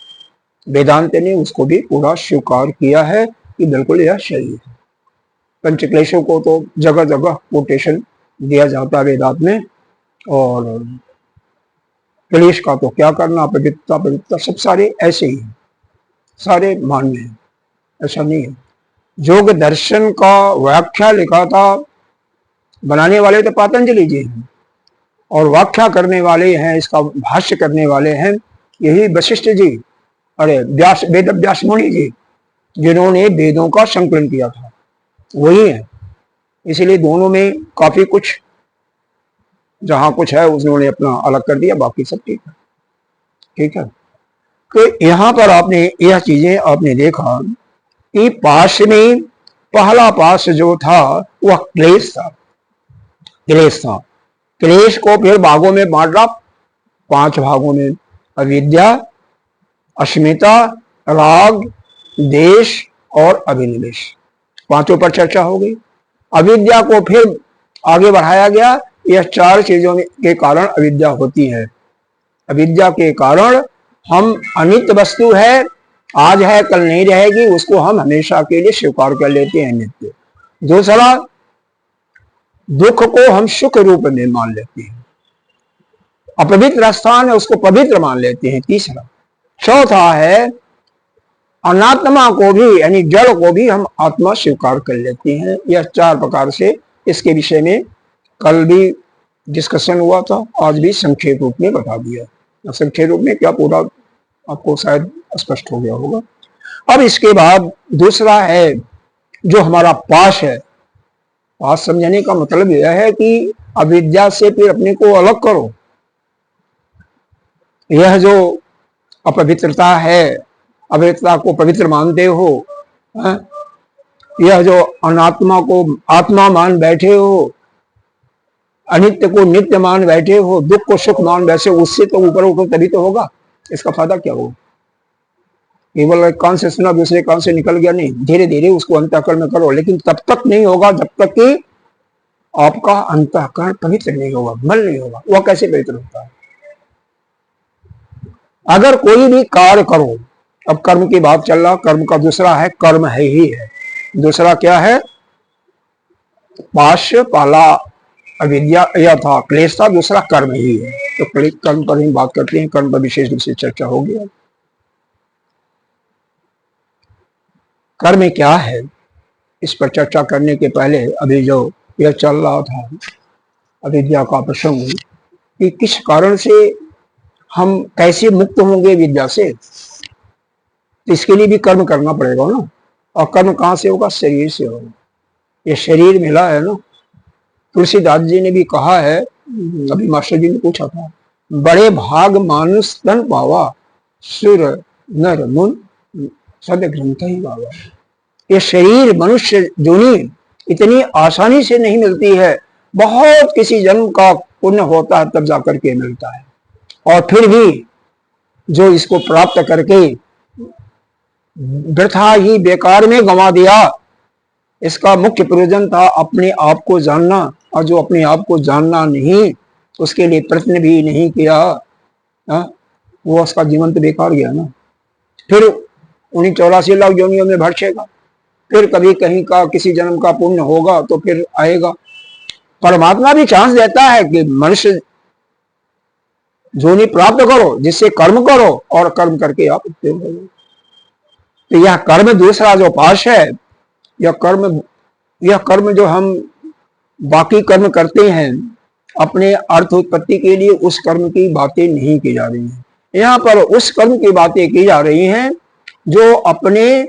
वेदांत ने उसको भी पूरा स्वीकार किया है कि बिल्कुल यह सही है। पंचक्लेशों को तो जगह जगह कोटेशन दिया जाता है वेदांत में, और क्लेश का तो क्या करना, पवित्रता पवित्रता सब सारे ऐसे ही हैं, सारे मान्य हैं, ऐसा नहीं है। योग दर्शन का व्याख्या लिखा था, बनाने वाले तो पतंजलि जी हैं, और व्याख्या करने वाले हैं, इसका भाष्य करने वाले हैं यही वशिष्ठ जी, अरे व्यास, वेद व्यास मुनि जी, जिन्होंने वेदों का संकलन किया था, वही है। इसलिए दोनों में काफी कुछ, जहां कुछ है उन्होंने अपना अलग कर दिया, बाकी सब ठीक है। ठीक है, तो यहाँ पर आपने यह चीजें आपने देखा कि पाश में पहला पाश जो था वह क्लेश था, क्लेश था। क्लेश को फिर भागों में बांट रहा, 5 भागों में। अविद्या, अस्मिता, राग, देश और अभिनिवेश, पांचों पर चर्चा हो गई। अविद्या को फिर आगे बढ़ाया गया, यह 4 चीजों के कारण अविद्या होती है। अविद्या के कारण हम अनित्य वस्तु है, आज है कल नहीं रहेगी, उसको हम हमेशा के लिए स्वीकार कर लेते हैं, नित्य। दूसरा, दुख को हम सुख रूप में मान लेते हैं, अपवित्र स्थान है उसको पवित्र मान लेते हैं। तीसरा, चौथा है अनात्मा को भी, यानी जड़ को भी हम आत्मा स्वीकार कर लेते हैं। यह 4 प्रकार से इसके विषय में कल भी डिस्कशन हुआ था, आज भी संक्षेप रूप में बता दिया। संक्षेप रूप में क्या, पूरा आपको शायद स्पष्ट हो गया होगा। अब इसके बाद दूसरा है जो हमारा पाश है। पाश समझने का मतलब यह है कि अविद्या से फिर अपने को अलग करो। यह जो अपवित्रता है, अवित्रता को पवित्र मानते हो, यह जो अनात्मा को आत्मा मान बैठे हो, अनित्य को नित्य मान बैठे हो, दुख को सुख मान बैठे, उससे तो ऊपर उठो तभी तो होगा। इसका फायदा क्या होगा? केवल एक कान से सुना दूसरे कान से निकल गया नहीं, धीरे धीरे उसको अंतःकरण में करो, लेकिन तब तक नहीं होगा जब तक कि आपका अंतःकरण पवित्र नहीं होगा, मल नहीं होगा। वह कैसे पवित्र होता है? अगर कोई भी कार्य करो, अब कर्म की बात चल रहा, कर्म का दूसरा है, कर्म है ही है, दूसरा क्या है, पाश्य पाला अविद्या या था क्लेश था, दूसरा कर्म ही है। तो कर्म पर ही बात करते हैं, कर्म पर विशेष रूप से चर्चा होगी। कर्म क्या है, इस पर चर्चा करने के पहले अभी जो यह चल रहा था अविद्या का प्रसंग, कि किस कारण से हम कैसे मुक्त होंगे विद्या से, तो इसके लिए भी कर्म करना पड़ेगा ना। और कर्म कहाँ से होगा, शरीर से होगा। ये शरीर मिला है ना, तुलसीदास जी ने भी कहा है, अभी मास्टर जी ने पूछा था, बड़े भाग मानुष तन पावा, सुर नर मुन सब ग्रंथ ही गावा। ये शरीर मनुष्य जोनी इतनी आसानी से नहीं मिलती है, बहुत किसी जन्म का पुण्य होता है तब जाकर के मिलता है। और फिर भी जो इसको प्राप्त करके वृथा ही बेकार में गंवा दिया, इसका मुख्य प्रयोजन था अपने आप को जानना, और जो अपने आप को जानना नहीं, उसके लिए प्रयत्न भी नहीं किया, वो उसका जीवन तो बेकार गया ना। फिर उन्हीं 84 लाख योनियों में भटकेगा, फिर कभी कहीं का किसी जन्म का पुण्य होगा तो फिर आएगा। परमात्मा भी चांस देता है कि मनुष्य जोनी प्राप्त करो, जिससे कर्म करो और कर्म करके आप उपयोग करो। तो यह कर्म दूसरा जो पाश है, यह कर्म जो हम बाकी कर्म करते हैं अपने अर्थ उत्पत्ति के लिए, उस कर्म की बातें नहीं की जा रही हैं। यहाँ पर उस कर्म की बातें की जा रही हैं जो अपने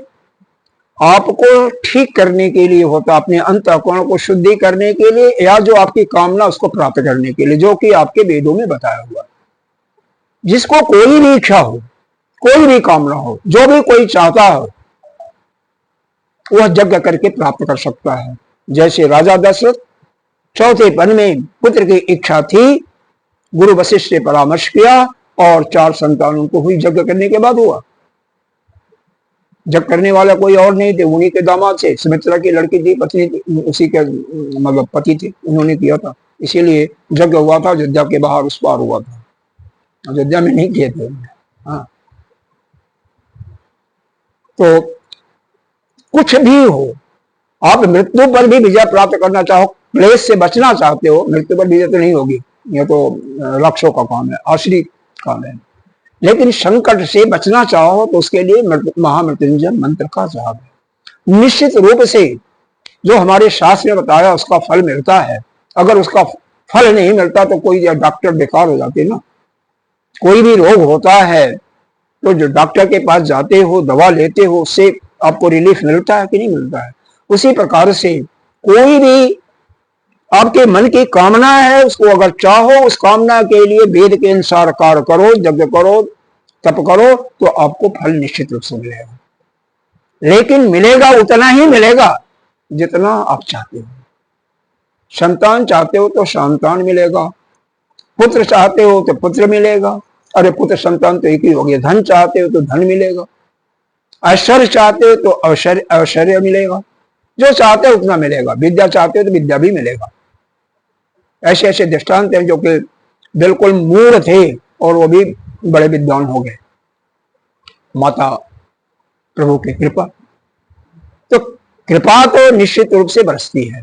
आप को ठीक करने के लिए होता, अपने अंतःकरण को शुद्धि करने के लिए, या जो आपकी कामना उसको प्राप्त करने के लिए, जो कि आपके वेदों में बताया हुआ। जिसको कोई भी इच्छा हो, कोई भी कामना हो, जो भी कोई चाहता हो, वह यज्ञ करके प्राप्त कर सकता है। जैसे राजा दशरथ चौथे पन में पुत्र की इच्छा थी, गुरु वशिष्ठ से परामर्श किया और 4 संतानों को हुई, यज्ञ करने के बाद हुआ। जग करने वाला कोई और नहीं थे, उन्हीं के दामाद से, सुमित्रा की लड़की थी, पत्नी थी, उसी के मतलब पति थे, उन्होंने किया था। इसीलिए यज्ञ हुआ था, अयोध्या के बाहर उस पार हुआ था, अयोध्या में नहीं किए थे। हाँ, तो कुछ भी हो, आप मृत्यु पर भी विजय प्राप्त करना चाहो, क्लेश से बचना चाहते हो, मृत्यु पर विजय तो नहीं होगी, यह तो राक्षसों का काम है, आश्रित काम है। लेकिन संकट से बचना चाहो तो उसके लिए महामृत्युंजय मंत्र का जाप है। निश्चित रूप से जो हमारे शास्त्र में बताया उसका फल मिलता है। अगर उसका फल नहीं मिलता तो कोई डॉक्टर बेकार हो जाते ना। कोई भी रोग होता है तो जो डॉक्टर के पास जाते हो, दवा लेते हो, उससे आपको रिलीफ मिलता है कि नहीं मिलता है। उसी प्रकार से कोई भी आपके मन की कामना है, उसको अगर चाहो, उस कामना के लिए वेद के अनुसार कार्य करो, यज्ञ करो, तप करो, तो आपको फल निश्चित रूप से मिलेगा। लेकिन मिलेगा उतना ही मिलेगा जितना आप चाहते हो। संतान चाहते हो तो संतान मिलेगा, पुत्र चाहते हो तो पुत्र मिलेगा, अरे पुत्र संतान तो एक ही हो गया। धन चाहते हो तो धन मिलेगा, ऐश्वर्य चाहते हो तो ऐश्वर्य मिलेगा, जो चाहते हो उतना मिलेगा। विद्या चाहते हो तो विद्या भी मिलेगा। ऐसे ऐसे दृष्टांत हैं जो कि बिल्कुल मूढ़ थे और वो भी बड़े विद्वान हो गए, माता प्रभु की कृपा। तो कृपा तो निश्चित रूप से बरसती है।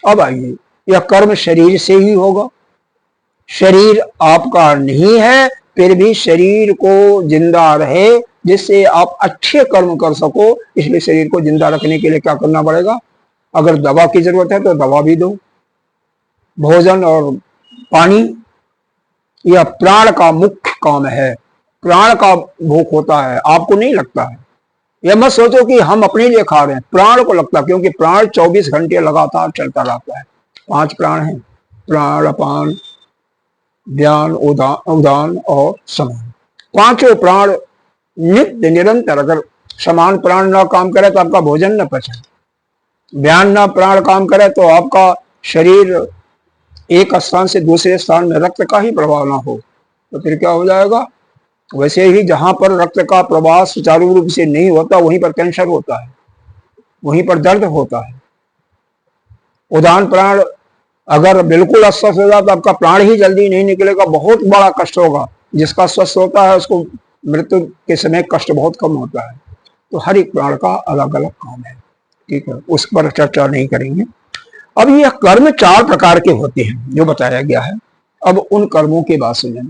अब आइए, यह कर्म शरीर से ही होगा। शरीर आपका नहीं है, फिर भी शरीर को जिंदा रहे, जिससे आप अच्छे कर्म कर सको। इसलिए शरीर को जिंदा रखने के लिए क्या करना पड़ेगा? अगर दवा की जरूरत है तो दवा भी दो। भोजन और पानी यह प्राण का मुख्य काम है। प्राण का भूख होता है, आपको नहीं लगता है। यह मत सोचो कि हम अपने लिए खा रहे हैं, प्राण को लगता है, क्योंकि प्राण 24 घंटे लगातार चलता रहता है। 5 प्राण हैं, प्राण, अपान, ज्ञान, उदान और समान। 5 प्राण नित्य निरंतर, अगर समान प्राण ना काम करे तो आपका भोजन न पचे, ज्ञान ना प्राण काम करे तो आपका शरीर एक स्थान से दूसरे स्थान में रक्त का ही प्रवाह ना हो, तो फिर क्या हो जाएगा? वैसे ही जहां पर रक्त का प्रवाह सुचारू रूप से नहीं होता, वहीं पर कैंसर होता है, वहीं पर दर्द होता है। उदान प्राण अगर बिल्कुल अस्वस्थ हो जाए तो आपका प्राण ही जल्दी नहीं निकलेगा, बहुत बड़ा कष्ट होगा। जिसका स्वस्थ होता है उसको मृत्यु के समय कष्ट बहुत कम होता है। तो हर एक प्राण का अलग अलग काम है, ठीक है, उस पर चर्चा नहीं करेंगे। अब यह कर्म 4 प्रकार के होते हैं जो बताया गया है। अब उन कर्मों के बाद सुनें।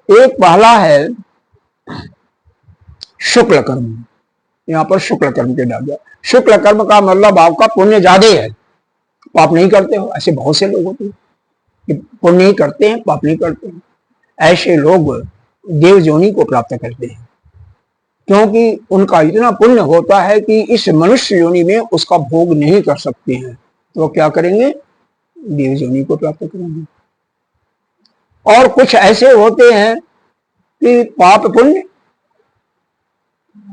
एक पहला है शुक्ल कर्म। यहाँ पर शुक्ल कर्म के डाल दिया। शुक्ल कर्म का मतलब आपका पुण्य ज्यादा है, पाप नहीं करते हो। ऐसे बहुत से लोग होते हैं कि पुण्य ही करते हैं, पाप नहीं करते हैं। ऐसे लोग देव योनि को प्राप्त करते हैं, क्योंकि उनका इतना पुण्य होता है कि इस मनुष्य योनि में उसका भोग नहीं कर सकते हैं। तो वो क्या करेंगे? देव योनि को प्राप्त करेंगे। और कुछ ऐसे होते हैं कि पाप पुण्य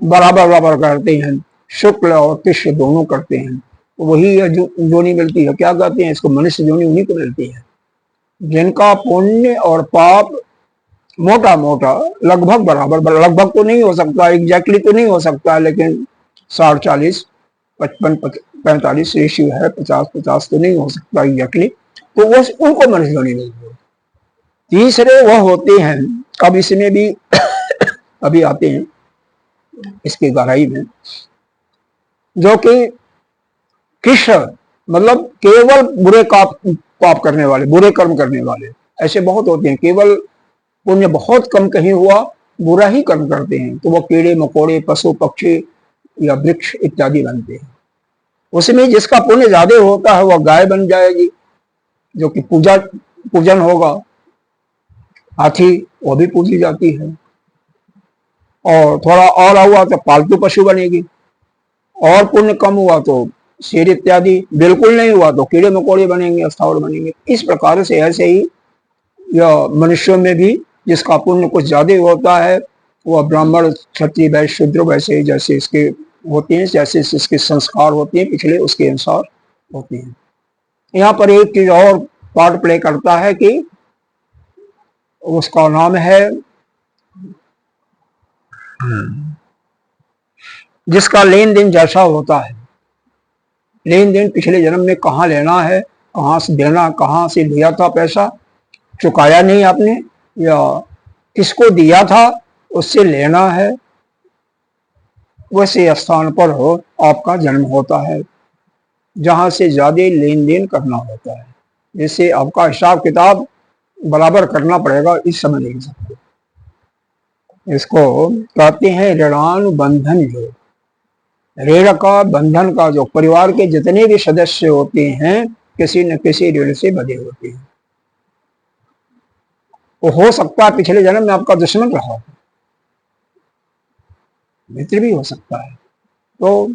बराबर बराबर करते हैं, शुक्ल और कृष्ण दोनों करते हैं, वही योनि मिलती है। क्या कहते हैं इसको? मनुष्य योनि उन्हीं को मिलती है जिनका पुण्य और पाप मोटा मोटा लगभग बराबर, लगभग तो नहीं हो सकता, एग्जैक्टली तो नहीं हो सकता, लेकिन 60-40, 55-45 रेशियो है, 50-50 तो नहीं हो सकता एग्जैक्टली। तो वो उनको मनुष्य योनि मिलती है। तीसरे वह होते हैं, अब इसमें भी अभी आते हैं इसकी गहराई में, जो कि कृष्ण मतलब केवल बुरे पाप करने वाले, बुरे कर्म करने वाले ऐसे बहुत होते हैं। केवल पुण्य बहुत कम कहीं हुआ, बुरा ही कर्म करते हैं, तो वो कीड़े मकोड़े, पशु पक्षी या वृक्ष इत्यादि बनते हैं। उसमें जिसका पुण्य ज्यादा होता है वह गाय बन जाएगी, जो कि पूजन होगा। हाथी वो भी पूजी जाती है। और थोड़ा और हुआ तो पालतू पशु बनेगी। और पुण्य कम हुआ तो शेर इत्यादि। बिल्कुल नहीं हुआ तो कीड़े मकोड़े बनेंगे, स्थावर बनेंगे। इस प्रकार से ऐसे ही यह मनुष्यों में भी जिसका पुण्य कुछ ज्यादा होता है वह ब्राह्मण, क्षत्रिय, वैश्य, शूद्र वैसे ही जैसे इसके होते हैं, जैसे इसके संस्कार होते हैं पिछले उसके अनुसार होते हैं। यहाँ पर एक चीज और पार्ट प्ले करता है कि उसका नाम है जिसका लेन देन जैसा होता है। लेन देन पिछले जन्म में कहाँ लेना है, कहाँ से देना, कहाँ से लिया था पैसा, चुकाया नहीं आपने, या किसको दिया था उससे लेना है, वैसे स्थान पर हो आपका जन्म होता है जहां से ज्यादा लेन देन करना होता है। जैसे आपका हिसाब किताब बराबर करना पड़ेगा, इस समय नहीं सकते। इसको कहते हैं ऋणानुबंधन योग। ऋण का बंधन का जो परिवार के जितने भी सदस्य होते हैं किसी न किसी ऋण से बंधे होते हैं। वो हो सकता है पिछले जन्म में आपका दुश्मन रहा, मित्र भी हो सकता है। तो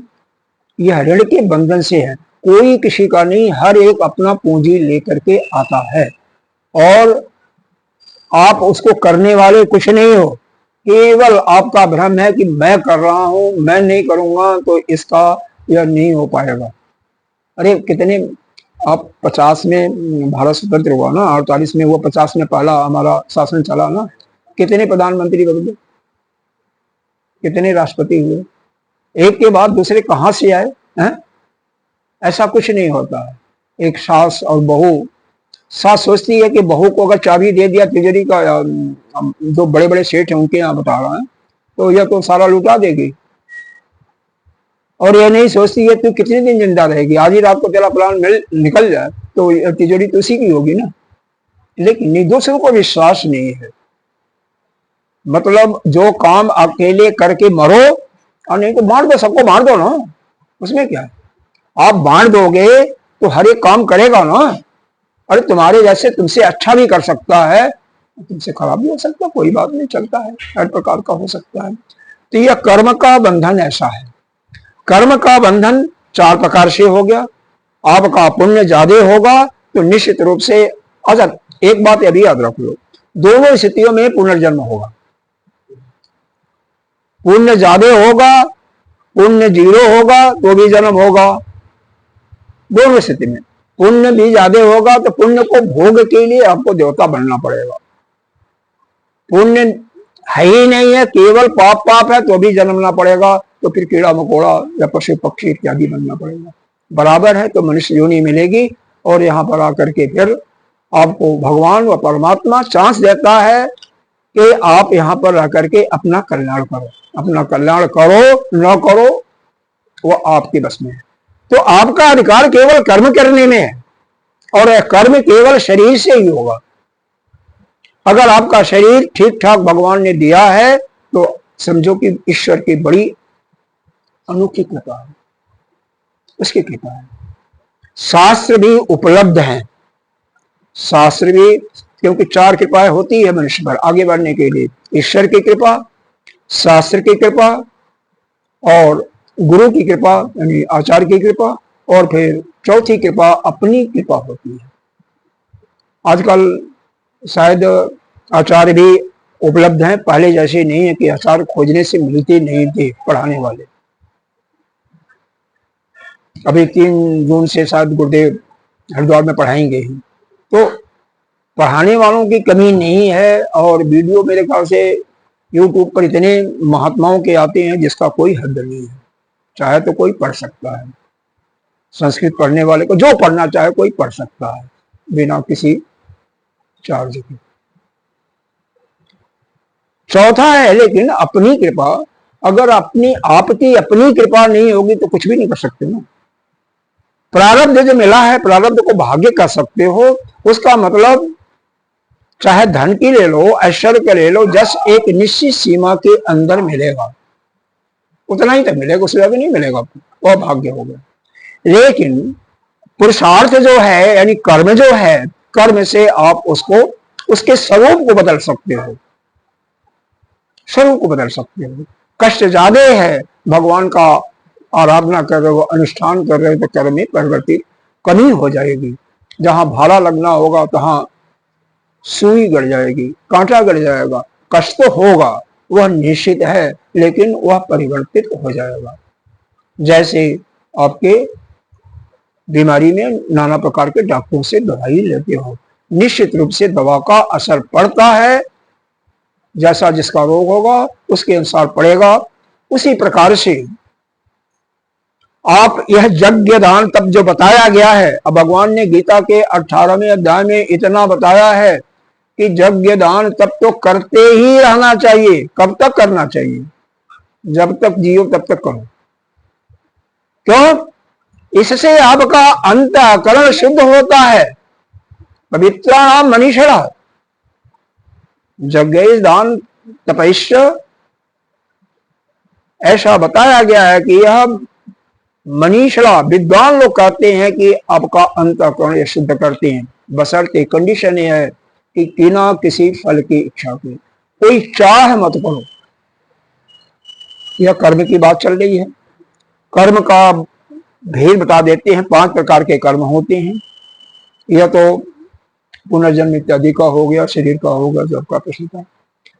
यह ऋण के बंधन से है, कोई किसी का नहीं, हर एक अपना पूंजी लेकर के आता है और आप उसको करने वाले कुछ नहीं हो। केवल आपका भ्रम है कि मैं कर रहा हूं, मैं नहीं करूंगा तो इसका यह नहीं हो पाएगा। अरे कितने आप 50 में भारत स्वतंत्र हुआ ना, 48 में हुआ, 50 में पहला हमारा शासन चला ना, कितने प्रधानमंत्री बदले, कितने राष्ट्रपति हुए, एक के बाद दूसरे कहां से आए हैं? ऐसा कुछ नहीं होता है। एक सास और बहू, सास सोचती है कि बहू को अगर चाबी दे दिया तिजोरी का, जो बड़े बड़े सेठ हैं उनके यहाँ बता रहा है, तो यह तो सारा लुटा देगी। और यह नहीं सोचती है तू कितने दिन जिंदा रहेगी, आज ही रात को तेरा प्लान निकल जाए तो तिजोरी तो उसी की होगी ना। लेकिन दूसरों को विश्वास नहीं है। मतलब जो काम अकेले करके मरो, और नहीं तो बांट दो, सबको बांट दो ना, उसमें क्या है। आप बांट दोगे तो हर एक काम करेगा ना। अरे तुम्हारे जैसे तुमसे अच्छा भी कर सकता है, तुमसे खराब भी हो सकता है, कोई बात नहीं, चलता है, हर प्रकार का हो सकता है। तो यह कर्म का बंधन ऐसा है। कर्म का बंधन 4 प्रकार से हो गया। आपका पुण्य ज्यादा होगा तो निश्चित रूप से, अच्छा एक बात अभी याद रख लो, दोनों स्थितियों में पुनर्जन्म होगा। पुण्य ज्यादा होगा, पुण्य 0 होगा तो भी जन्म होगा। दोनों स्थिति में पुण्य भी ज्यादा होगा तो पुण्य को भोग के लिए आपको देवता बनना पड़ेगा। पुण्य है ही नहीं है, केवल पाप पाप है तो भी जन्मना पड़ेगा, तो फिर कीड़ा मकोड़ा या पशु पक्षी इत्यादि बनना पड़ेगा। बराबर है तो मनुष्य योनि मिलेगी, और यहाँ पर आकर के फिर आपको भगवान व परमात्मा चांस देता है कि आप यहाँ पर रह करके अपना कल्याण करो। अपना कल्याण करो न करो वो आपके बस में है। तो आपका अधिकार केवल कर्म करने में है, और यह कर्म केवल शरीर से ही होगा। अगर आपका शरीर ठीक ठाक भगवान ने दिया है तो समझो कि ईश्वर की बड़ी अनोखी कृपा है, उसकी कृपा है। शास्त्र भी उपलब्ध हैं, शास्त्र भी, क्योंकि 4 कृपाएं होती है मनुष्य पर आगे बढ़ने के लिए। ईश्वर की कृपा, शास्त्र की कृपा, और गुरु की कृपा यानी आचार्य की कृपा, और फिर चौथी कृपा अपनी कृपा होती है। आजकल शायद आचार्य भी उपलब्ध हैं, पहले जैसे नहीं है कि आचार्य खोजने से मिलते नहीं थे पढ़ाने वाले। अभी 3 जून से शायद गुरुदेव हरिद्वार में पढ़ाएंगे ही, तो पढ़ाने वालों की कमी नहीं है। और वीडियो मेरे ख्याल से यूट्यूब पर इतने महात्माओं के आते हैं जिसका कोई हद नहीं है। चाहे तो कोई पढ़ सकता है, संस्कृत पढ़ने वाले को जो पढ़ना चाहे कोई पढ़ सकता है बिना किसी चार्ज के। चौथा है लेकिन अपनी कृपा। अगर अपनी आपकी अपनी कृपा नहीं होगी तो कुछ भी नहीं कर सकते ना। प्रारब्ध जो मिला है, प्रारब्ध को भाग्य कर सकते हो। उसका मतलब चाहे धन की ले लो, ऐश्वर्य के ले लो, जस एक निश्चित सीमा के अंदर मिलेगा, उतना ही तक मिलेगा, उससे आगे नहीं मिलेगा, वह भाग्य होगा। लेकिन पुरुषार्थ जो है यानी कर्म जो है, कर्म से आप उसको उसके स्वरूप को बदल सकते हो, स्वरूप को बदल सकते हो। कष्ट ज्यादा है, भगवान का आराधना कर रहे हो, अनुष्ठान कर रहे हो, तो कर्म में परिवर्तित कमी हो जाएगी। जहां भाला लगना होगा तहां सुई गड़ जाएगी, कांटा गड़ जाएगा। कष्ट तो होगा, वह निश्चित है, लेकिन वह परिवर्तित हो जाएगा। जैसे आपके बीमारी में नाना प्रकार के डॉक्टरों से दवाई लेते हो, निश्चित रूप से दवा का असर पड़ता है। जैसा जिसका रोग होगा उसके अनुसार पड़ेगा। उसी प्रकार से आप यह यज्ञ दान तप जो बताया गया है, अब भगवान ने गीता के 18वें अध्याय में इतना बताया है कि यज्ञ दान तप तो करते ही रहना चाहिए। कब तक करना चाहिए? जब तक जियो तब तक करो। क्यों? इससे आपका अंतःकरण शुद्ध होता है। पवित्रा मनीषा यज्ञ दान तपस्या, ऐसा बताया गया है कि यह मनीषा विद्वान लोग कहते हैं कि आपका अंतःकरण शुद्ध करते हैं। बशर्ते कंडीशन यह है कि बिना किसी फल की इच्छा के, कोई चाह मत करो। यह कर्म की बात चल रही है। कर्म का भेद बता देते हैं। 5 प्रकार के कर्म होते हैं। यह तो पुनर्जन्म इत्यादि का हो गया, शरीर का होगा, जो आपका प्रश्न था।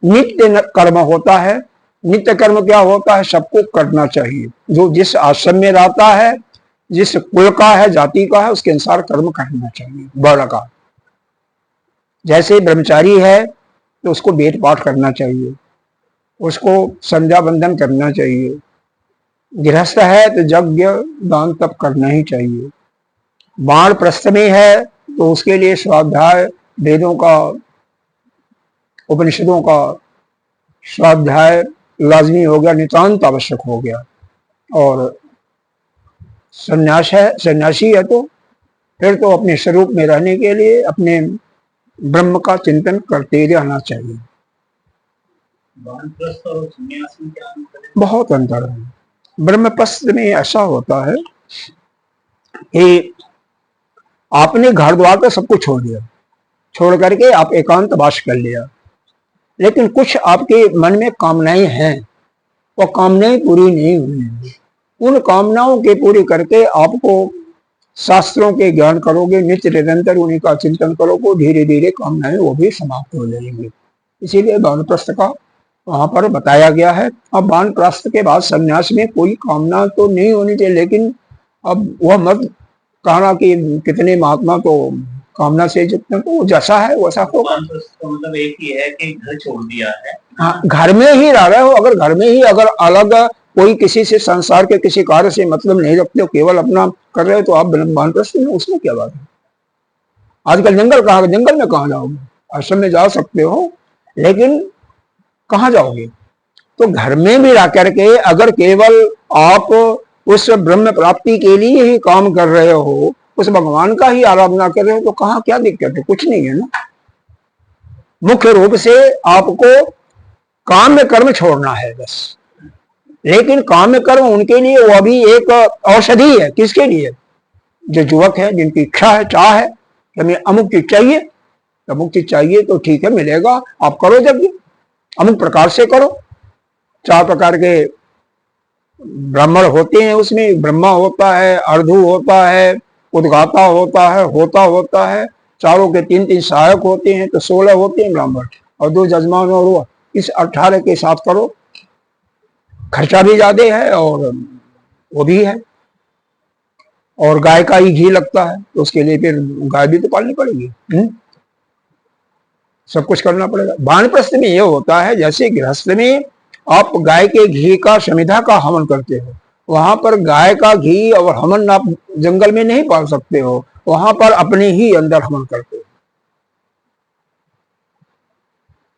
नित्य कर्म होता है। नित्य कर्म क्या होता है? सबको करना चाहिए। जो जिस आश्रम में रहता है, जिस कुल का है, जाति का है, उसके अनुसार कर्म करना चाहिए। वर्ण का, जैसे ब्रह्मचारी है तो उसको वेद पाठ करना चाहिए, उसको संध्या बंदन करना चाहिए। गृहस्थ है तो यज्ञ दान तप करना ही चाहिए। वानप्रस्थ में है तो उसके लिए स्वाध्याय, वेदों का, उपनिषदों का स्वाध्याय लाजमी हो गया, नितांत आवश्यक हो गया। और सन्यासी है तो फिर तो अपने स्वरूप में रहने के लिए अपने ब्रह्म का चिंतन करते रहना चाहिए। वानप्रस्थ और सन्यास में क्या अंतर है? बहुत अंतर है। ब्रह्मप्रस्थ में ऐसा होता है कि आपने घर द्वार तो सब कुछ छोड़ दिया, छोड़ करके आप एकांत वास कर लिया, लेकिन कुछ आपके मन में कामनाएं हैं, वो कामनाएं पूरी नहीं हुई। उन कामनाओं के पूरी करके आपको शास्त्रों के ज्ञान करोगे, नित्य निरंतर उन्हीं का चिंतन करोगे, धीरे धीरे कामनाएं वो भी समाप्त हो जाएंगी। इसीलिए वानप्रस्थ का वहां पर बताया गया है। अब वानप्रस्थ के बाद संन्यास में कोई कामना तो नहीं होनी चाहिए, लेकिन अब वह मत कहना कि कितने महात्मा तो कामना से जितना, तो जैसा है वैसा होगा। वानप्रस्थ का मतलब एक ही है कि घर छोड़ दिया है। हाँ, घर में ही रह रहे हो। अगर घर में ही अगर अलग कोई किसी से संसार के किसी कार्य से मतलब नहीं रखते हो, केवल अपना कर रहे हो, तो आप वानप्रस्थ में, उसमें क्या बात है। आजकल जंगल कहाँ, जंगल में कहाँ जाओगे? आश्रम में जा सकते हो, लेकिन कहाँ जाओगे? तो घर में भी रह करके अगर केवल आप उस ब्रह्म प्राप्ति के लिए ही काम कर रहे हो, उस भगवान का ही आराधना कर रहे हो, तो कहाँ क्या दिक्कत है? कुछ नहीं है ना। मुख्य रूप से आपको काम्य कर्म छोड़ना है बस। लेकिन काम्य कर्म उनके लिए वो भी एक औषधि है। किसके लिए? जो युवक है, जिनकी इच्छा है, चाह है कि हमें अमुक चीज चाहिए, अमुक चीज चाहिए तो ठीक है, मिलेगा, आप करो यज्ञ, अमुक प्रकार से करो। 4 प्रकार के ब्राह्मण होते हैं, उसमें ब्रह्मा होता है, अर्धु होता है, उद्गाता होता है, चारों के 3-3 सहायक होते हैं, तो 16 होते हैं ब्राह्मण, और 2 जजमान और वो, इस 18 के साथ करो। खर्चा भी ज्यादा है और वो भी है, और गाय का ही घी लगता है, तो उसके लिए फिर गाय भी तो पालनी पड़ेगी। सब कुछ करना पड़ेगा। वानप्रस्थ में ये होता है, जैसे गृहस्थ में आप गाय के घी का समिधा का हवन करते हो, वहां पर गाय का घी और हवन आप जंगल में नहीं पाल सकते हो, वहां पर अपने ही अंदर हवन करते हो।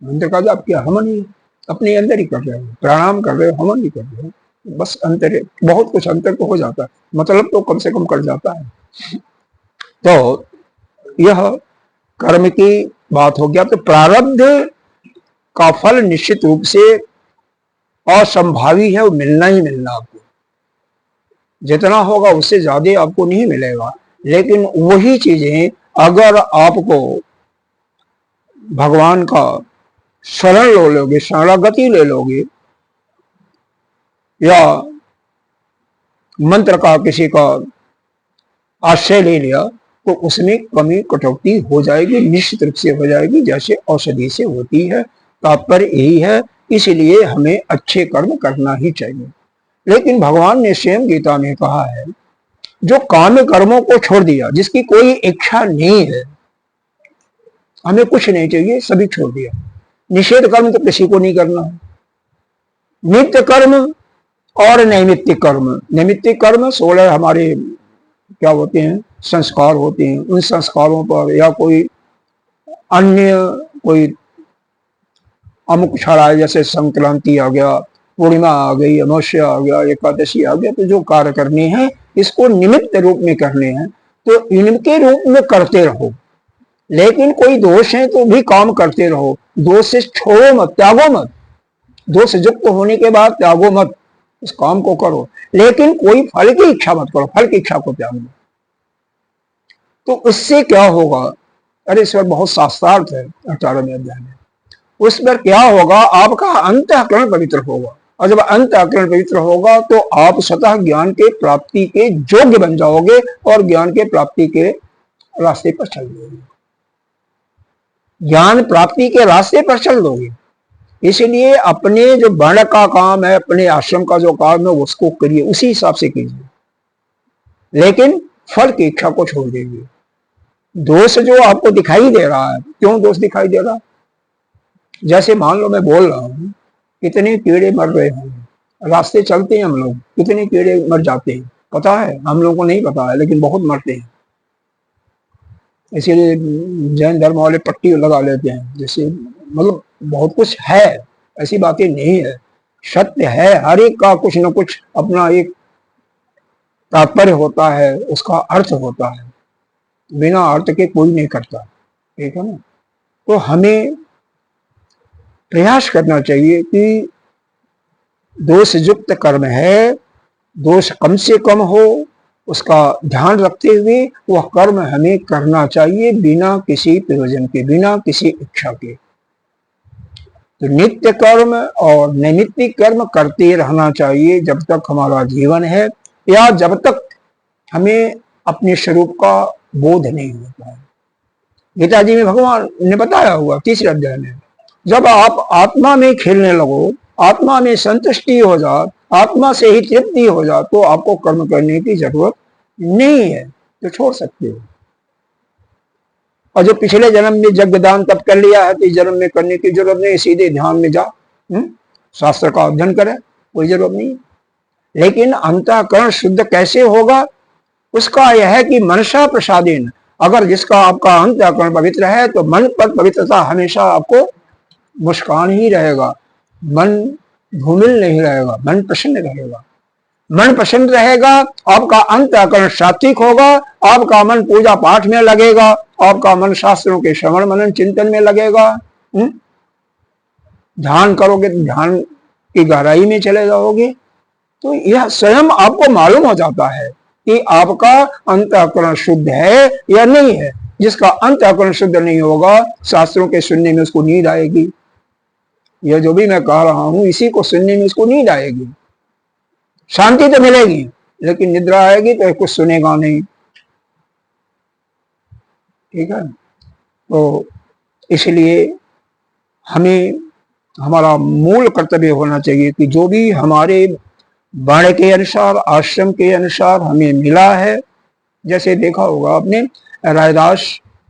मंत्र का जाप किया, हवन ही अपने अंदर ही कर रहे हो, प्राणायाम कर रहे हो, हवन ही कर रहे हो, बस अंतर है। बहुत कुछ अंतर तो हो जाता है, मतलब तो कम से कम कर जाता है। तो यह कर्म की बात हो गया। तो प्रारब्ध का फल निश्चित रूप से असंभावी है, वो मिलना ही मिलना आपको। जितना होगा उससे ज्यादा आपको नहीं मिलेगा, लेकिन वही चीजें अगर आपको भगवान का शरण ले लोगे, शरणागति ले लोगे, या मंत्र का किसी का आश्रय ले लिया, तो उसमें कमी कटौती हो जाएगी, निश्चित रूप से हो जाएगी, जैसे औषधि से होती है। तात्पर्य यही है, इसलिए हमें अच्छे कर्म करना ही चाहिए। लेकिन भगवान ने स्वयं गीता में कहा है, जो काम्य कर्मों को छोड़ दिया, जिसकी कोई इच्छा नहीं है, हमें कुछ नहीं चाहिए, सभी छोड़ दिया। निषेध कर्म तो किसी को नहीं करना है। नित्य कर्म और नैमित्तिक कर्म। नैमित्तिक कर्म 16 हमारे क्या होते हैं, संस्कार होते हैं। उन संस्कारों पर या कोई अन्य कोई अमुक क्षण आए, जैसे संक्रांति आ गया, पूर्णिमा आ गई, अमावस्या आ गया, एकादशी आ गया, तो जो कार्य करने हैं इसको निमित्त रूप में करने हैं, तो इनके रूप में करते रहो। लेकिन कोई दोष है तो भी काम करते रहो, दोष से छोड़ो मत, त्यागो मत। दोष युक्त होने के बाद त्यागो मत, उस काम को करो, लेकिन कोई फल की इच्छा मत करो, फल की इच्छा को त्याग दो। तो उससे क्या होगा? अरे इस पर बहुत शास्त्रार्थ है 18वें अध्याय में। उस पर क्या होगा? आपका अंतःकरण पवित्र होगा, और जब अंतःकरण पवित्र होगा तो आप स्वतः ज्ञान के प्राप्ति के योग्य बन जाओगे, और ज्ञान के प्राप्ति के रास्ते पर चल दोगे, ज्ञान प्राप्ति के रास्ते पर चल दोगे। इसलिए अपने जो वर्ण का काम है, अपने आश्रम का जो काम है, उसको करिए, उसी हिसाब से कीजिए, लेकिन फल की इच्छा को छोड़ दीजिए। दोष जो आपको दिखाई दे रहा है, क्यों दोष दिखाई दे रहा है? जैसे मान लो मैं बोल रहा हूं, कितने कीड़े मर रहे होंगे, रास्ते चलते हैं हम लोग, कितने कीड़े मर जाते हैं, पता है? हम लोगों को नहीं पता है, लेकिन बहुत मरते हैं। इसीलिए जैन धर्म वाले पट्टी लगा लेते हैं, जैसे मतलब बहुत कुछ है, ऐसी बातें नहीं है, सत्य है। हर एक का कुछ न कुछ अपना एक तात्पर्य होता है, उसका अर्थ होता है, बिना अर्थ के कोई नहीं करता, ठीक है ना। तो हमें प्रयास करना चाहिए कि दोष युक्त कर्म है, दोष कम से कम हो, उसका ध्यान रखते हुए वह कर्म हमें करना चाहिए, बिना किसी प्रयोजन के, बिना किसी इच्छा के। तो नित्य कर्म और नैमित्तिक कर्म करते रहना चाहिए जब तक हमारा जीवन है, या जब तक हमें अपने स्वरूप का बोध नहीं होता है। गीता जी में भगवान ने बताया हुआ 3 अध्याय में, जब आप आत्मा में खेलने लगो, आत्मा में संतुष्टि हो जाए, आत्मा से ही तृप्ति हो जाए, तो आपको कर्म करने की जरूरत नहीं है, तो छोड़ सकते हो। और जो पिछले जन्म में यज्ञ दान तप कर लिया है, तो इस जन्म में करने की जरूरत नहीं, सीधे ध्यान में जा, शास्त्र का अध्ययन करे, कोई जरूरत नहीं। लेकिन अंतःकरण शुद्ध कैसे होगा? उसका यह है कि मनसा प्रसादेन, अगर जिसका आपका अंतःकरण पवित्र है, तो मन पर पवित्रता हमेशा आपको मुस्कान ही रहेगा। मन धूमिल नहीं रहेगा, मन प्रसन्न रहेगा। मन प्रसन्न रहेगा, आपका अंतःकरण सात्विक होगा, आपका मन पूजा पाठ में लगेगा, आपका मन शास्त्रों के श्रवण मनन चिंतन में लगेगा। ध्यान करोगे तो ध्यान की गहराई में चले जाओगे। तो यह स्वयं आपको मालूम हो जाता है कि आपका अंतःकरण शुद्ध है या नहीं है। जिसका अंतःकरण शुद्ध नहीं होगा, शास्त्रों के सुनने में उसको नींद आएगी। यह जो भी मैं कह रहा हूं, इसी को सुनने में उसको नींद आएगी। शांति तो मिलेगी, लेकिन निद्रा आएगी तो कुछ सुनेगा नहीं। ठीक है, तो इसलिए हमें हमारा मूल कर्तव्य होना चाहिए कि जो भी हमारे वर्ण के अनुसार, आश्रम के अनुसार हमें मिला है। जैसे देखा होगा आपने, रायदास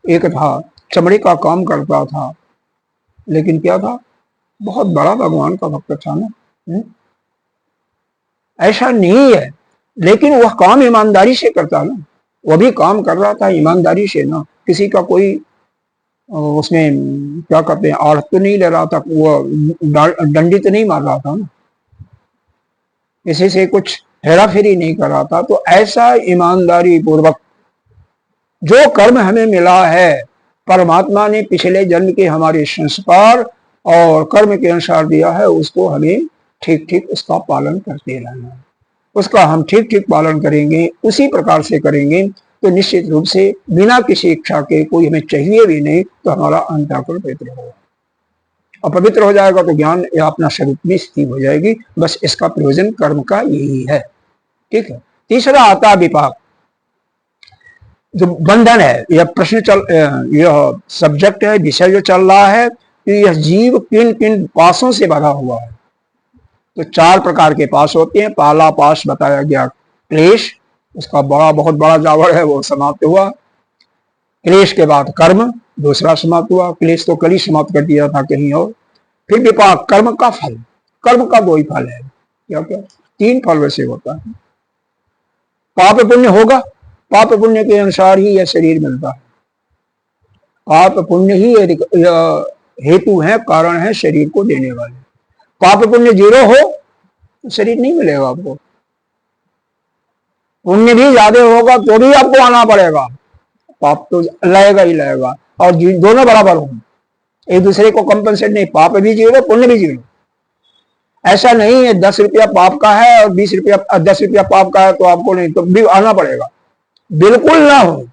एक था, चमड़े का काम करता था, लेकिन क्या था, बहुत बड़ा भगवान का भक्त था ना। ऐसा नहीं है, लेकिन वह काम ईमानदारी से करता ना। वह भी काम कर रहा था ईमानदारी से ना, किसी का कोई उसमें क्या कहते हैं, आड़ तो नहीं ले रहा था, वो डंडी तो नहीं मार रहा था ना, किसी से कुछ हेरा फेरी नहीं कर रहा था। तो ऐसा ईमानदारी पूर्वक जो कर्म हमें मिला है, परमात्मा ने पिछले जन्म के हमारे संस्कार और कर्म के अनुसार दिया है, उसको हमें ठीक ठीक उसका पालन करते रहना है। उसका हम ठीक ठीक पालन करेंगे, उसी प्रकार से करेंगे, तो निश्चित रूप से बिना किसी इच्छा के, कोई हमें चाहिए भी नहीं, तो हमारा अंतःकरण पवित्र होगा। और पवित्र हो जाएगा तो ज्ञान या अपना स्वरूप में स्थिति हो जाएगी। बस इसका प्रयोजन कर्म का यही है। ठीक है। तीसरा आता है विपाक, जो बंधन है। यह प्रश्न यह सब्जेक्ट है, विषय जो चल रहा है कि यह जीव किन किन पासों से बधा हुआ है। तो 4 प्रकार के पास होते हैं। पहला पास बताया गया क्लेश, उसका बहुत बड़ा जावर है, वो समाप्त हुआ। क्लेश के बाद कर्म, दूसरा समाप्त हुआ। क्लेश तो कल ही समाप्त कर दिया था कहीं और। फिर विपाक, कर्म का फल। कर्म का 2 ही फल है, क्या क्या 3 फल वैसे होता है। पाप पुण्य होगा, पाप पुण्य के अनुसार ही यह शरीर मिलता है। पाप पुण्य ही हेतु है, कारण है शरीर को देने वाले। पाप पुण्य 0 हो तो शरीर नहीं मिलेगा आपको। पुण्य भी ज्यादा होगा तो भी आपको आना पड़ेगा, पाप तो लगेगा ही लगेगा। और दोनों बराबर हों, एक दूसरे को कंपनसेट नहीं, पाप भी 0 पुण्य भी 0। ऐसा नहीं है 10 रुपया पाप का है और 10 रुपया पाप का है तो आपको नहीं, तो भी आना पड़ेगा। बिल्कुल ना हो,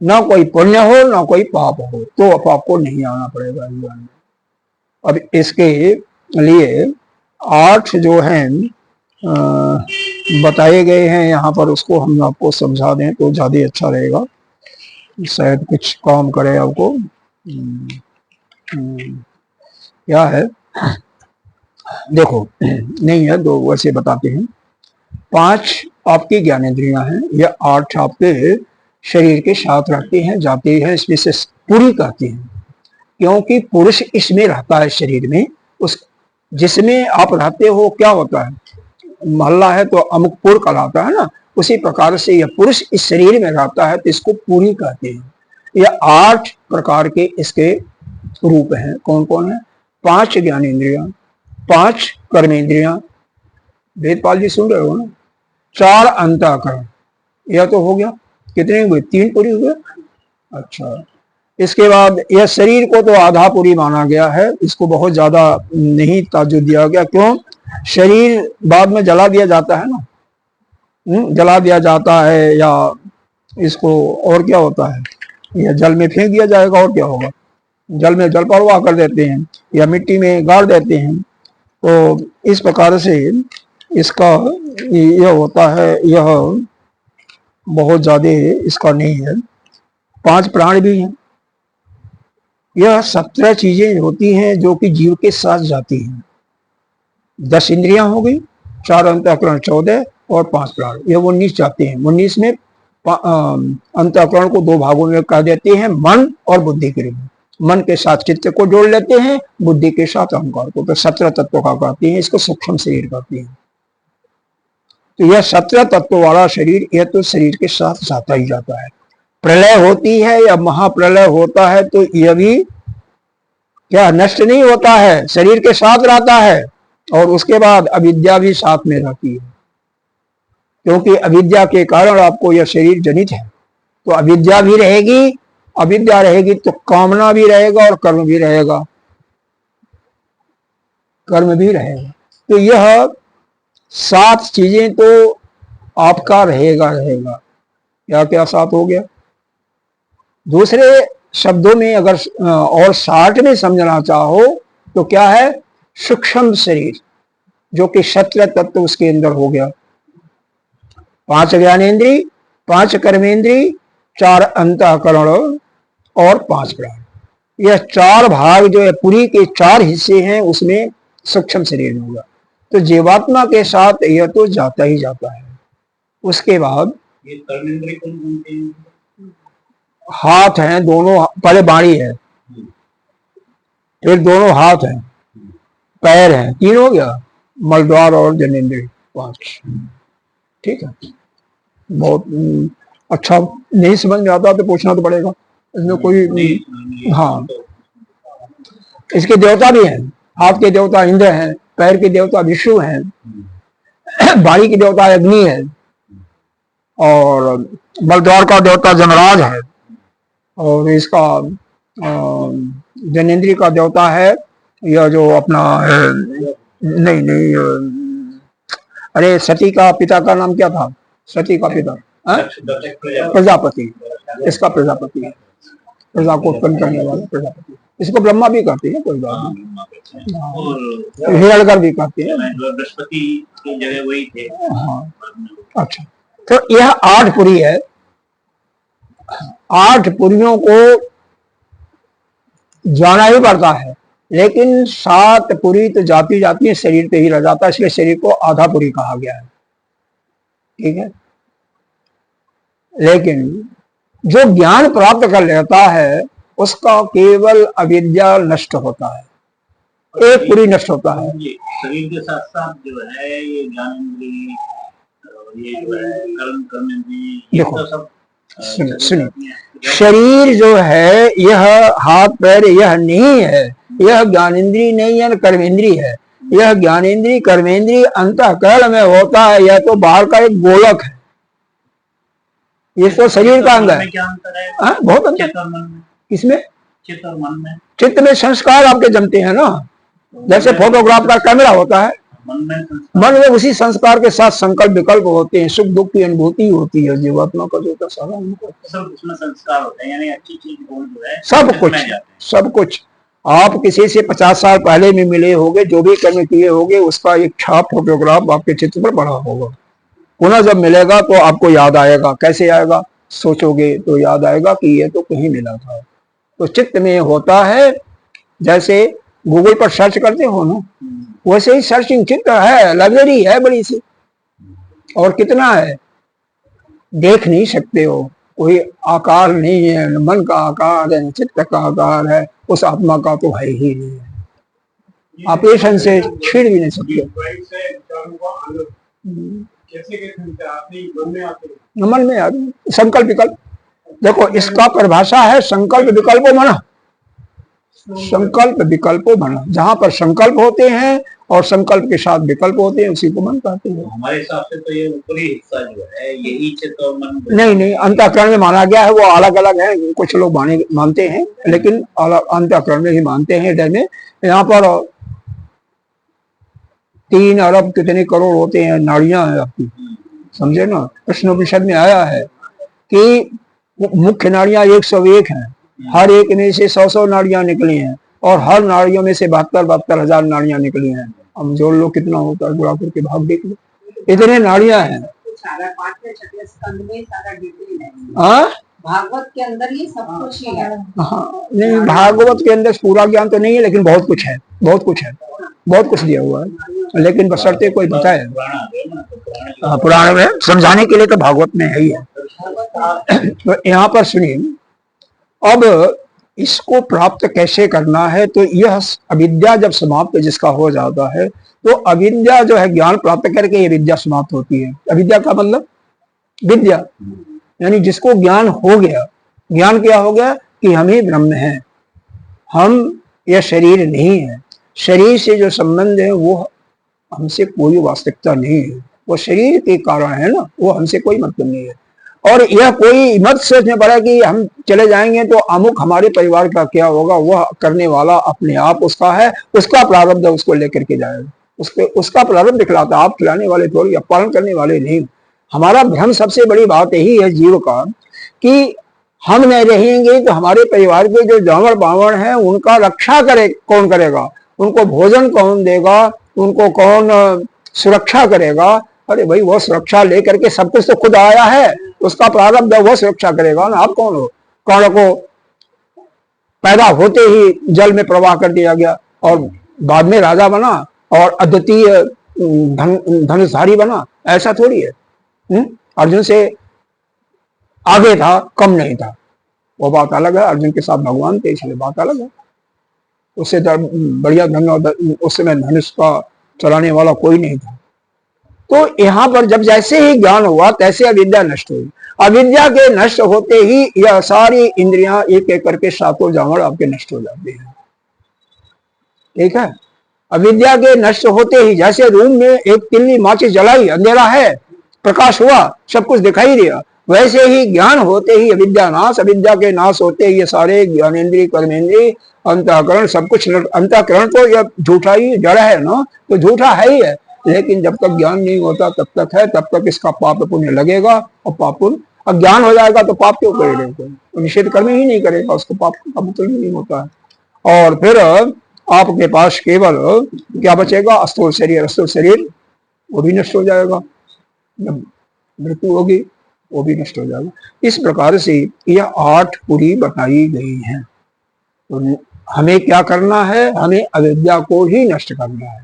ना कोई पुण्य हो ना कोई पाप हो, तो आपको नहीं आना पड़ेगा। अब इसके लिए 8 जो हैं बताए गए हैं यहाँ पर, उसको हम आपको समझा दें तो ज्यादा अच्छा रहेगा, शायद कुछ काम करे आपको। क्या है, देखो नहीं है, 2 वैसे बताते हैं। 5 आपकी ज्ञानेंद्रियां हैं, यह 8 आपके शरीर के साथ रहते हैं, जाते हैं, इसमें से पूरी कहते हैं, क्योंकि पुरुष इसमें रहता है शरीर में। उस जिसमें आप रहते हो क्या होता है, मोहल्ला है तो अमुकपुर कहलाता है ना, उसी प्रकार से यह पुरुष इस शरीर में रहता है तो इसको पूरी कहते हैं। यह 8 प्रकार के इसके रूप हैं। कौन कौन है? 5 ज्ञानेंद्रियां, 5 कर्मेंद्रियां, वेदपाल जी सुन रहे हो ना, 4 अंतःकरण, यह तो हो गया। कितने हुए? 3 पूरी हुए। अच्छा, इसके बाद यह शरीर को तो आधा पूरी माना गया है, इसको बहुत ज्यादा नहीं ताजुब दिया गया। क्यों? शरीर बाद में जला दिया जाता है ना, जला दिया जाता है, या इसको और क्या होता है, या जल में फेंक दिया जाएगा, और क्या होगा, जल में जल परवाह कर देते हैं या मिट्टी में गाड़ देते हैं। तो इस प्रकार से इसका यह होता है, यह बहुत ज्यादा इसका नहीं है। 5 प्राण भी हैं। यह 17 चीजें होती हैं जो कि जीव के साथ जाती हैं। 10 इंद्रियां हो गई, 4 अंतःकरण 14 और 5 प्राण, यह 19 जाते हैं। 19 में अंतःकरण को 2 भागों में कर देते हैं, मन और बुद्धि के रूप में। मन के साथ चित्त को जोड़ लेते हैं, बुद्धि के साथ अहंकार को, तो 17 तत्वों का कहते हैं। इसको सूक्ष्म शरीर कहते हैं। तो यह 17 तत्व वाला शरीर, यह तो शरीर के साथ जाता ही जाता है। प्रलय होती है या महाप्रलय होता है तो यह भी क्या नष्ट नहीं होता है, शरीर के साथ रहता है, और उसके बाद अविद्या भी साथ में रहती है, क्योंकि अविद्या के कारण आपको यह शरीर जनित है। तो अविद्या भी रहेगी, अविद्या रहेगी तो कामना भी रहेगा और कर्म भी रहेगा, कर्म भी रहेगा। तो यह 7 चीजें तो आपका रहेगा रहेगा। क्या क्या 7 हो गया? दूसरे शब्दों में अगर और 60 में समझना चाहो तो क्या है? सूक्ष्म शरीर, जो कि 17 तत्व उसके अंदर हो गया। 5 ज्ञानेन्द्रीय, 5 कर्मेंद्रीय, 4 अंतःकरण और 5 प्राण। यह 4 भाग जो है, पूरी के 4 हिस्से हैं, उसमें सूक्ष्म शरीर होगा। तो जीवात्मा के साथ यह तो जाता ही जाता है। उसके बाद ये कर्मेंद्रिय कौन कौन से? हाथ हैं दोनों, पहले बाणी है, फिर दोनों हाथ हैं, पैर हैं, 3 हो गया, मलद्वार और जनेन्द्रिय 5। ठीक है, बहुत अच्छा। नहीं समझ में आता तो पूछना तो पड़ेगा, इसमें कोई हाँ। इसके देवता भी हैं, हाथ के देवता इंद्र हैं, पैर के देवता विष्णु हैं, बाणी के देवता अग्नि है, और मलद्वार का देवता जमराज है, और इसका जनेन्द्रिय का देवता है यह जो अपना नहीं नहीं अरे सती का पिता का नाम क्या था? सती का पिता प्रजापति, इसका प्रजापति है, प्रजा को उत्पन्न करने वाला प्रजापति। इसको ब्रह्मा भी कहते हैं, कोई बात नहीं, हिरण्यगर्भ भी कहते हैं, बृहस्पति की जगह वही थे। हाँ, अच्छा। तो यह 8 पुरी है। 8 पुरियों को जाना ही पड़ता है, लेकिन 7 पुरी तो जाती जाती है, शरीर पे ही रह जाता है, इसलिए शरीर को आधा पुरी कहा गया है। ठीक है, लेकिन जो ज्ञान प्राप्त कर लेता है उसका केवल अविद्या नष्ट होता है, एक पुरी नष्ट होता है। शरीर के साथ साथ जो है ये ज्ञानेंद्रिय, ये जो है कर्म कर्मेंद्रिय, देखो सब सुनिए, शरीर जो है यह हाथ पैर यह नहीं है, यह ज्ञानेंद्रिय नहीं है, कर्मेंद्रिय है। यह ज्ञानेंद्रिय कर्मेंद्रिय अंतःकरण में होता है, यह तो बाहर का एक गोलक है, ये तो शरीर का अंग है। क्या अंतर है? बहुत अंतर। किसमें? चित्त और मन में। चित्त में संस्कार आपके जमते हैं ना, जैसे फोटोग्राफ का कैमरा होता है, मन में उसी संस्कार के साथ संकल्प विकल्प होते हैं, सुख दुख की अनुभूति होती है। जीवात्मा का जो सारा सब उसमें संस्कार होते हैं, यानी अच्छी चीज जो है सब कुछ आप किसी से 50 साल पहले में मिले होंगे, जो भी कर्म किए होंगे उसका एक छाप फोटोग्राफ आपके चित्त पर पड़ा होगा। पुनः जब मिलेगा तो आपको याद आएगा। कैसे आएगा? सोचोगे तो याद आएगा कि ये तो कहीं मिला था। तो चित्त में होता है, जैसे गूगल पर सर्च करते हो ना, वैसे ही सर्चिंग चित्त है, लाइब्रेरी है बड़ी सी, और कितना है देख नहीं सकते हो, कोई आकार नहीं है, मन का आकार है, चित्त का आकार है, उस आत्मा का तो है ही नहीं है, ऑपरेशन से छीड़ भी नहीं सकते। मन में आते संकल्प विकल्प। देखो इसका परिभाषा है संकल्प विकल्पो मना, संकल्प विकल्पो मना। जहां पर संकल्प होते हैं और संकल्प के साथ विकल्प होते हैं उसी को मन कहते हैं। हमारे हिसाब से तो ये ऊपरी हिस्सा जो है यही चित्त और मन नहीं, अंतःकरण में माना गया है, वो अलग अलग है। कुछ लोग मानते हैं, लेकिन अंतःकरण में ही मानते हैं। इधर में यहाँ पर 3 अरब कितने करोड़ होते हैं नाड़ियां हैं आपकी, समझे ना। कृष्णोपनिषद में आया है कि मुख्य नाड़ियां 101 हैं, हर एक में से 100 नाड़ियां निकली हैं, और हर नाड़ियों में से 72 हजार नाड़ियां निकली हैं। हम जोड़ लो कितना होता है, गुणा करके भाग देख लो, इतने नाड़ियां हैं। भागवत के अंदर ये सब कुछ ही है। हाँ, नहीं भागवत के अंदर पूरा ज्ञान तो नहीं है, लेकिन बहुत कुछ है, बहुत कुछ दिया हुआ है, लेकिन बशर्ते कोई बताए। पुराण में समझाने के लिए तो भागवत में है ही है। तो यहाँ पर सुनिए, अब इसको प्राप्त कैसे करना है। तो यह अविद्या जब समाप्त जिसका हो जाता है, तो अविद्या जो है ज्ञान प्राप्त करके ये विद्या समाप्त होती है। अविद्या का मतलब विद्या, यानी जिसको ज्ञान हो गया। ज्ञान क्या हो गया कि हम ही ब्रह्म हैं, हम यह शरीर नहीं है। शरीर से जो संबंध है वो हमसे कोई वास्तविकता नहीं है, वो शरीर के कारण है ना, वो हमसे कोई मतलब नहीं है। और यह कोई मत सोचने पड़ा कि हम चले जाएंगे तो अमुक हमारे परिवार का क्या होगा, वह करने वाला अपने आप उसका है, उसका प्रारब्ध उसको लेकर के जाएगा, उसका प्रारब्ध दिखलाता, आप खिलाने वाले थोड़ी, पालन करने वाले नहीं। हमारा भ्रम सबसे बड़ी बात यही है जीव का कि हम नहीं रहेंगे तो हमारे परिवार के जो जानवर बावड़ हैं उनका रक्षा कौन करेगा, उनको भोजन कौन देगा, उनको कौन सुरक्षा करेगा। अरे भाई वो सुरक्षा लेकर के सब कुछ तो खुद आया है, उसका प्रारब्ध वो सुरक्षा करेगा ना। आप कौन हो? कर्ण को पैदा होते ही जल में प्रवाह कर दिया गया और बाद में राजा बना और अद्वितीय धनुषधारी बना, ऐसा थोड़ी है। अर्जुन से आगे था, कम नहीं था, वो बात अलग है। अर्जुन के साथ भगवान थे इसलिए बात अलग है। उससे बढ़िया उस समय धनुष का चलाने वाला कोई नहीं था। तो यहाँ पर जब जैसे ही ज्ञान हुआ तैसे अविद्या नष्ट हुई। अविद्या के नष्ट होते ही यह सारी इंद्रियां एक एक करके सातों जानवर आपके नष्ट हो जाते हैं। ठीक है, अविद्या के नष्ट होते ही, जैसे रूम में एक तिल्ली माचिस जलाई, अंधेरा है, प्रकाश हुआ, सब कुछ दिखाई दिया, वैसे ही ज्ञान होते ही अविद्या नाश, अविद्या के नाश होते ही ये सारे ज्ञानेन्द्रिय कर्मेंद्रिय अंतःकरण सब कुछ। अंतःकरण तो यह झूठा ही जड़ है ना, तो झूठा है ही है, लेकिन जब तक ज्ञान नहीं होता तब तक है, तब तक इसका पाप पुण्य लगेगा। और पाप पुण्य, अब ज्ञान हो जाएगा तो पाप क्यों करेगा, तो निषेध कर्म ही नहीं करेगा, उसको पाप का मतलब नहीं होता है। और फिर आपके पास केवल क्या बचेगा? अस्थूल शरीर। अस्थूल शरीर वो भी नष्ट हो जाएगा, जब मृत्यु होगी वो भी नष्ट हो जाएगा। इस प्रकार से यह 8 पुरी बताई गई हैं। तो हमें क्या करना है? हमें अविद्या को ही नष्ट करना है,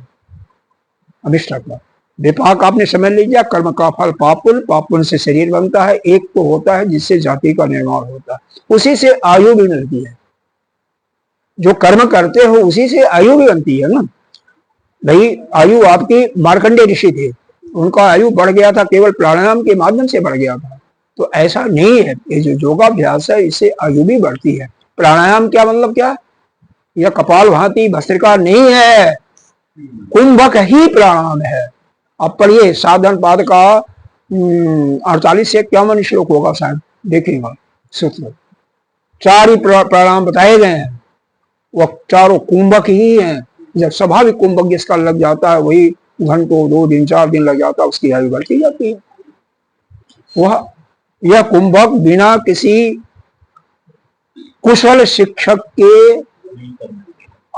अनिष्ट का। विपाक आपने समझ लीजिए, कर्म का फल पापुल, पापुल से शरीर बनता है, एक तो होता है जिससे जाति का निर्माण होता है, उसी से आयु भी मिलती है। जो कर्म करते हो उसी से आयु भी बनती है ना भाई। आयु आपकी मार्कंडेय ऋषि थे, उनका आयु बढ़ गया था केवल प्राणायाम के माध्यम से बढ़ गया था। तो ऐसा नहीं है, ये जो योगाभ्यास है इससे आयु भी बढ़ती है। प्राणायाम क्या मतलब क्या? यह कपाल भाती भस्त्रिका नहीं है, कुंभक ही प्राणायाम है। अब पढ़िए साधन पाद का 48 से 51 श्लोक होगा शायद, देखिएगा सूत्र। 4 ही प्राणायाम बताए गए हैं, वह चारों कुंभक ही हैं। जब स्वाभाविक कुंभक जिसका लग जाता है वही घंटों 2 दिन 4 दिन लग जाता है, उसकी आयु बढ़ती जाती है। वह यह कुंभक बिना किसी कुशल शिक्षक के,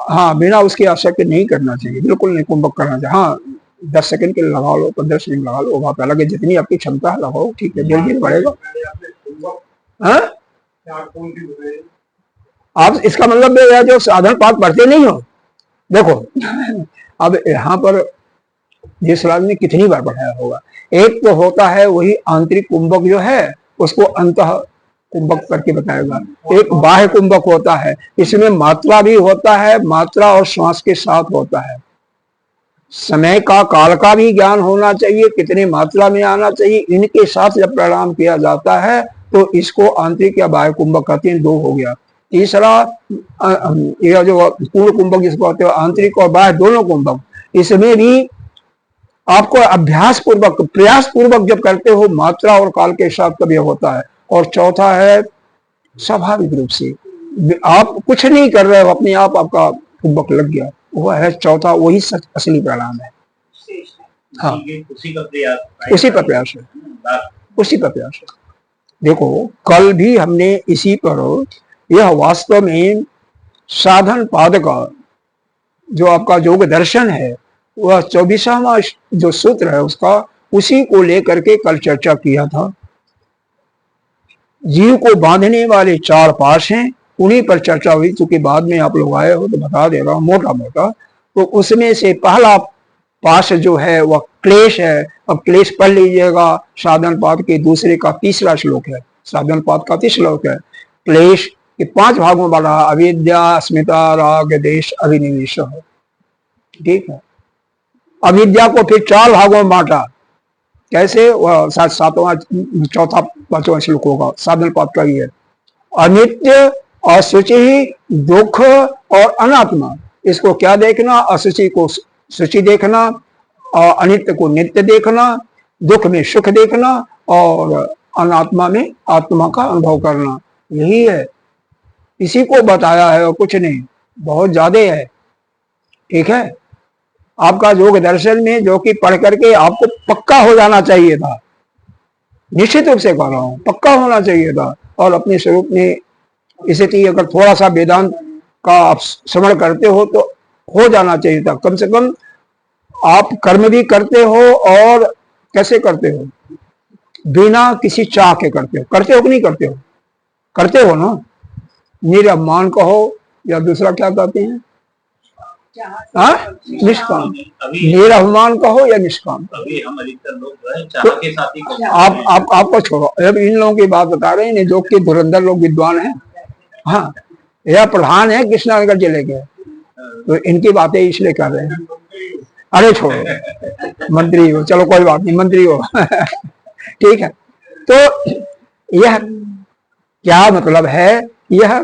हाँ बिना उसके आसक्ति नहीं करना चाहिए, बिल्कुल नहीं कुंभक करना चाहिए। हाँ 10 सेकंड के लिए लगा लो, 15 सेकंड लगा लो, वो बात अलग है, जितनी आपकी क्षमता है लगाओ, ठीक है, धीरे धीरे बढ़ेगा। हाँ आप इसका मतलब है जो साधन पाठ पढ़ते नहीं हो। देखो अब यहाँ पर जिस राज ने कितनी बार पढ़ाया होगा, एक तो होता है वही आंतरिक कुंभक जो है उसको अंतः कुंभक करके बताएगा, एक बाह्य कुंभक होता है, इसमें मात्रा भी होता है, मात्रा और श्वास के साथ होता है। समय का काल का भी ज्ञान होना चाहिए, कितने मात्रा में आना चाहिए, इनके साथ जब प्राणायाम किया जाता है तो इसको आंतरिक या बाह्य कुंभक कहते हैं। 2 हो गया। तीसरा यह जो पूर्ण कुंभक जिसको कहते हैं, आंतरिक और बाह्य दोनों कुंभक, इसमें भी आपको अभ्यास पूर्वक प्रयास पूर्वक जब करते हो मात्रा और काल के साथ तब यह होता है। और चौथा है स्वाभाविक रूप से, आप कुछ नहीं कर रहे हो, अपने आप आपका कुंभक लग गया, वो है चौथा, वही सच असली प्राणायाम है। हाँ उसी पर प्रयास है, उसी पर प्रयास है। देखो कल भी हमने इसी पर, यह वास्तव में साधन पाद का जो आपका योग दर्शन है वह 24वां जो सूत्र है उसका, उसी को लेकर के कल चर्चा किया था। जीव को बांधने वाले 4 पाश हैं, उन्हीं पर चर्चा हुई। चूंकि बाद में आप लोग आए हो तो बता दे रहा हूं मोटा मोटा। तो उसमें से पहला पाश जो है वह क्लेश है। अब क्लेश पढ़ लीजिएगा, साधन पाद के दूसरे का 3रा श्लोक है, साधन पाद का 30 श्लोक है। क्लेश के 5 भागों में बढ़ा, अविद्या, अस्मिता, राग, देश, अभिनिवेश। ठीक है, अविद्या को फिर 4 भागों में बांटा, कैसे? वह 7वां 4था 5वां श्लोक होगा, साधन पाद का ही है। अनित्य, असुचि ही दुख और अनात्मा, इसको क्या देखना, असुचि को शुचि देखना, और अनित्य को नित्य देखना, दुख में सुख देखना और अनात्मा में आत्मा का अनुभव करना, यही है, इसी को बताया है और कुछ नहीं, बहुत ज्यादा है। ठीक है, आपका योग दर्शन में जो कि पढ़ करके आपको पक्का हो जाना चाहिए था, निश्चित रूप से कह रहा हूं, पक्का होना चाहिए था, और अपने स्वरूप में इसे अगर थोड़ा सा वेदांत का आप श्रवण करते हो तो हो जाना चाहिए था। कम से कम आप कर्म भी करते हो, और कैसे करते हो, बिना किसी चाह के करते हो कि नहीं करते हो, करते हो ना, निरभिमान कहो या दूसरा क्या कहते हैं, निष्काम, निरभिमान कहो या निष्काम। अभी हम अधिकतर लोग जो है चाह तो के साथ ही करते हैं। आपको छोड़ो, अब इन लोगों की बात बता रहे हैं जो कि धुरंधर लोग विद्वान हैं। हाँ, यह प्रधान है कृष्णनगर जिले के, तो इनकी बातें इसलिए कर रहे हैं। अरे छोड़ो, मंत्री हो, चलो कोई बात नहीं, मंत्री हो ठीक है। तो यह क्या मतलब है, यह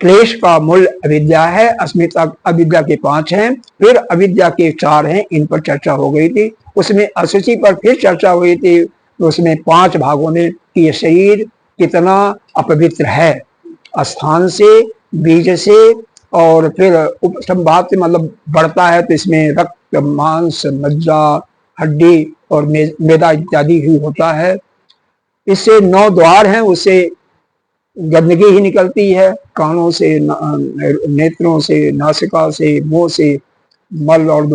क्लेश का मूल अविद्या है। अस्मिता अविद्या के 5 हैं, फिर अविद्या के 4 हैं, इन पर चर्चा हो गई थी। उसमें असुचि पर फिर चर्चा हुई थी, उसमें 5 भागों में कि यह शरीर कितना अपवित्र है, स्थान से, बीज से, और फिर उपसंभाग से मतलब बढ़ता है तो इसमें रक्त, मांस, मज्जा, हड्डी और मेदा इत्यादि ही होता है। इससे 9 द्वार हैं, उससे गंदगी ही निकलती है, कानों से, नेत्रों से, नासिका से, मुंह से, मल और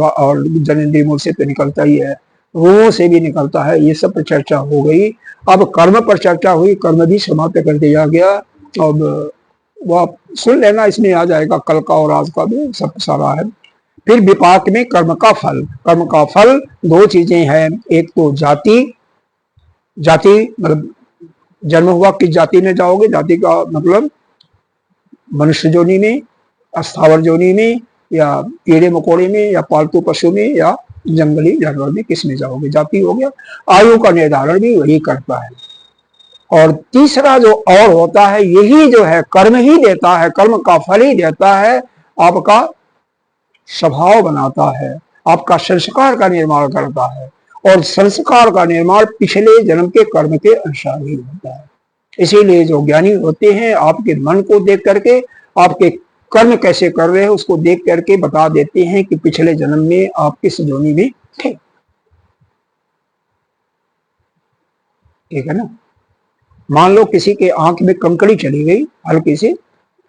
जननेंद्रिय मूल से तो निकलता ही है, रूहों से भी निकलता है। ये सब पर चर्चा हो गई। अब कर्म पर चर्चा हुई, कर्म भी समाप्त कर दिया गया। अब वो आप सुन लेना, इसमें आ जाएगा कल का और आज का भी सब सारा है। फिर विपाक में कर्म का फल 2 चीजें हैं, एक तो जाति मतलब जन्म हुआ किस जाति में जाओगे, जाति का मतलब मनुष्य जोनि में, स्थावर जोनि में, या कीड़े मकोड़े में, या पालतू पशु में, या जंगली जानवर में, किस में जाओगे, जाति हो गया। आयु का निर्धारण भी वही करता है। और तीसरा जो और होता है, यही जो है कर्म ही देता है, कर्म का फल ही देता है, आपका स्वभाव बनाता है, आपका संस्कार का निर्माण करता है, और संस्कार का निर्माण पिछले जन्म के कर्म के अनुसार ही होता है। इसीलिए जो ज्ञानी होते हैं, आपके मन को देख करके, आपके कर्म कैसे कर रहे हैं उसको देख करके बता देते हैं कि पिछले जन्म में आप किस योनि में थे। ठीक है ना। मान लो किसी के आंख में कंकड़ी चली गई हल्की सी,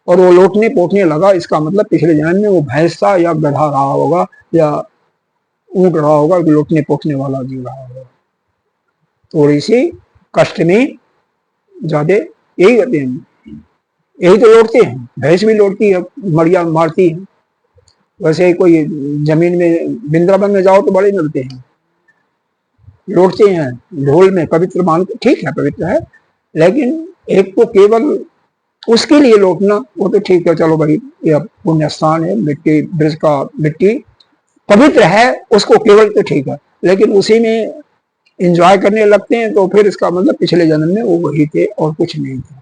और वो लोटने पोटने लगा, इसका मतलब पिछले जन्म में वो भैंस था, या गधा रहा होगा, या ऊंट रहा होगा, लोटने पोटने वाला जीव रहा होगा। थोड़ी सी कष्ट में ज्यादा यही करते हैं, यही तो लौटते हैं। भैंस भी लौटती है, मरिया मारती है। वैसे कोई जमीन में वृंदावन में जाओ तो बड़े मिलते हैं, लौटते हैं ढोल में, पवित्र मानते, ठीक है पवित्र है, लेकिन एक तो केवल उसके लिए लौटना, वो तो ठीक है, चलो भाई ये पुण्य स्थान है, मिट्टी ब्रज का मिट्टी पवित्र है, उसको केवल तो ठीक है, लेकिन उसी में एंजॉय करने लगते हैं तो फिर इसका मतलब पिछले जन्म में वो वही थे और कुछ नहीं थे।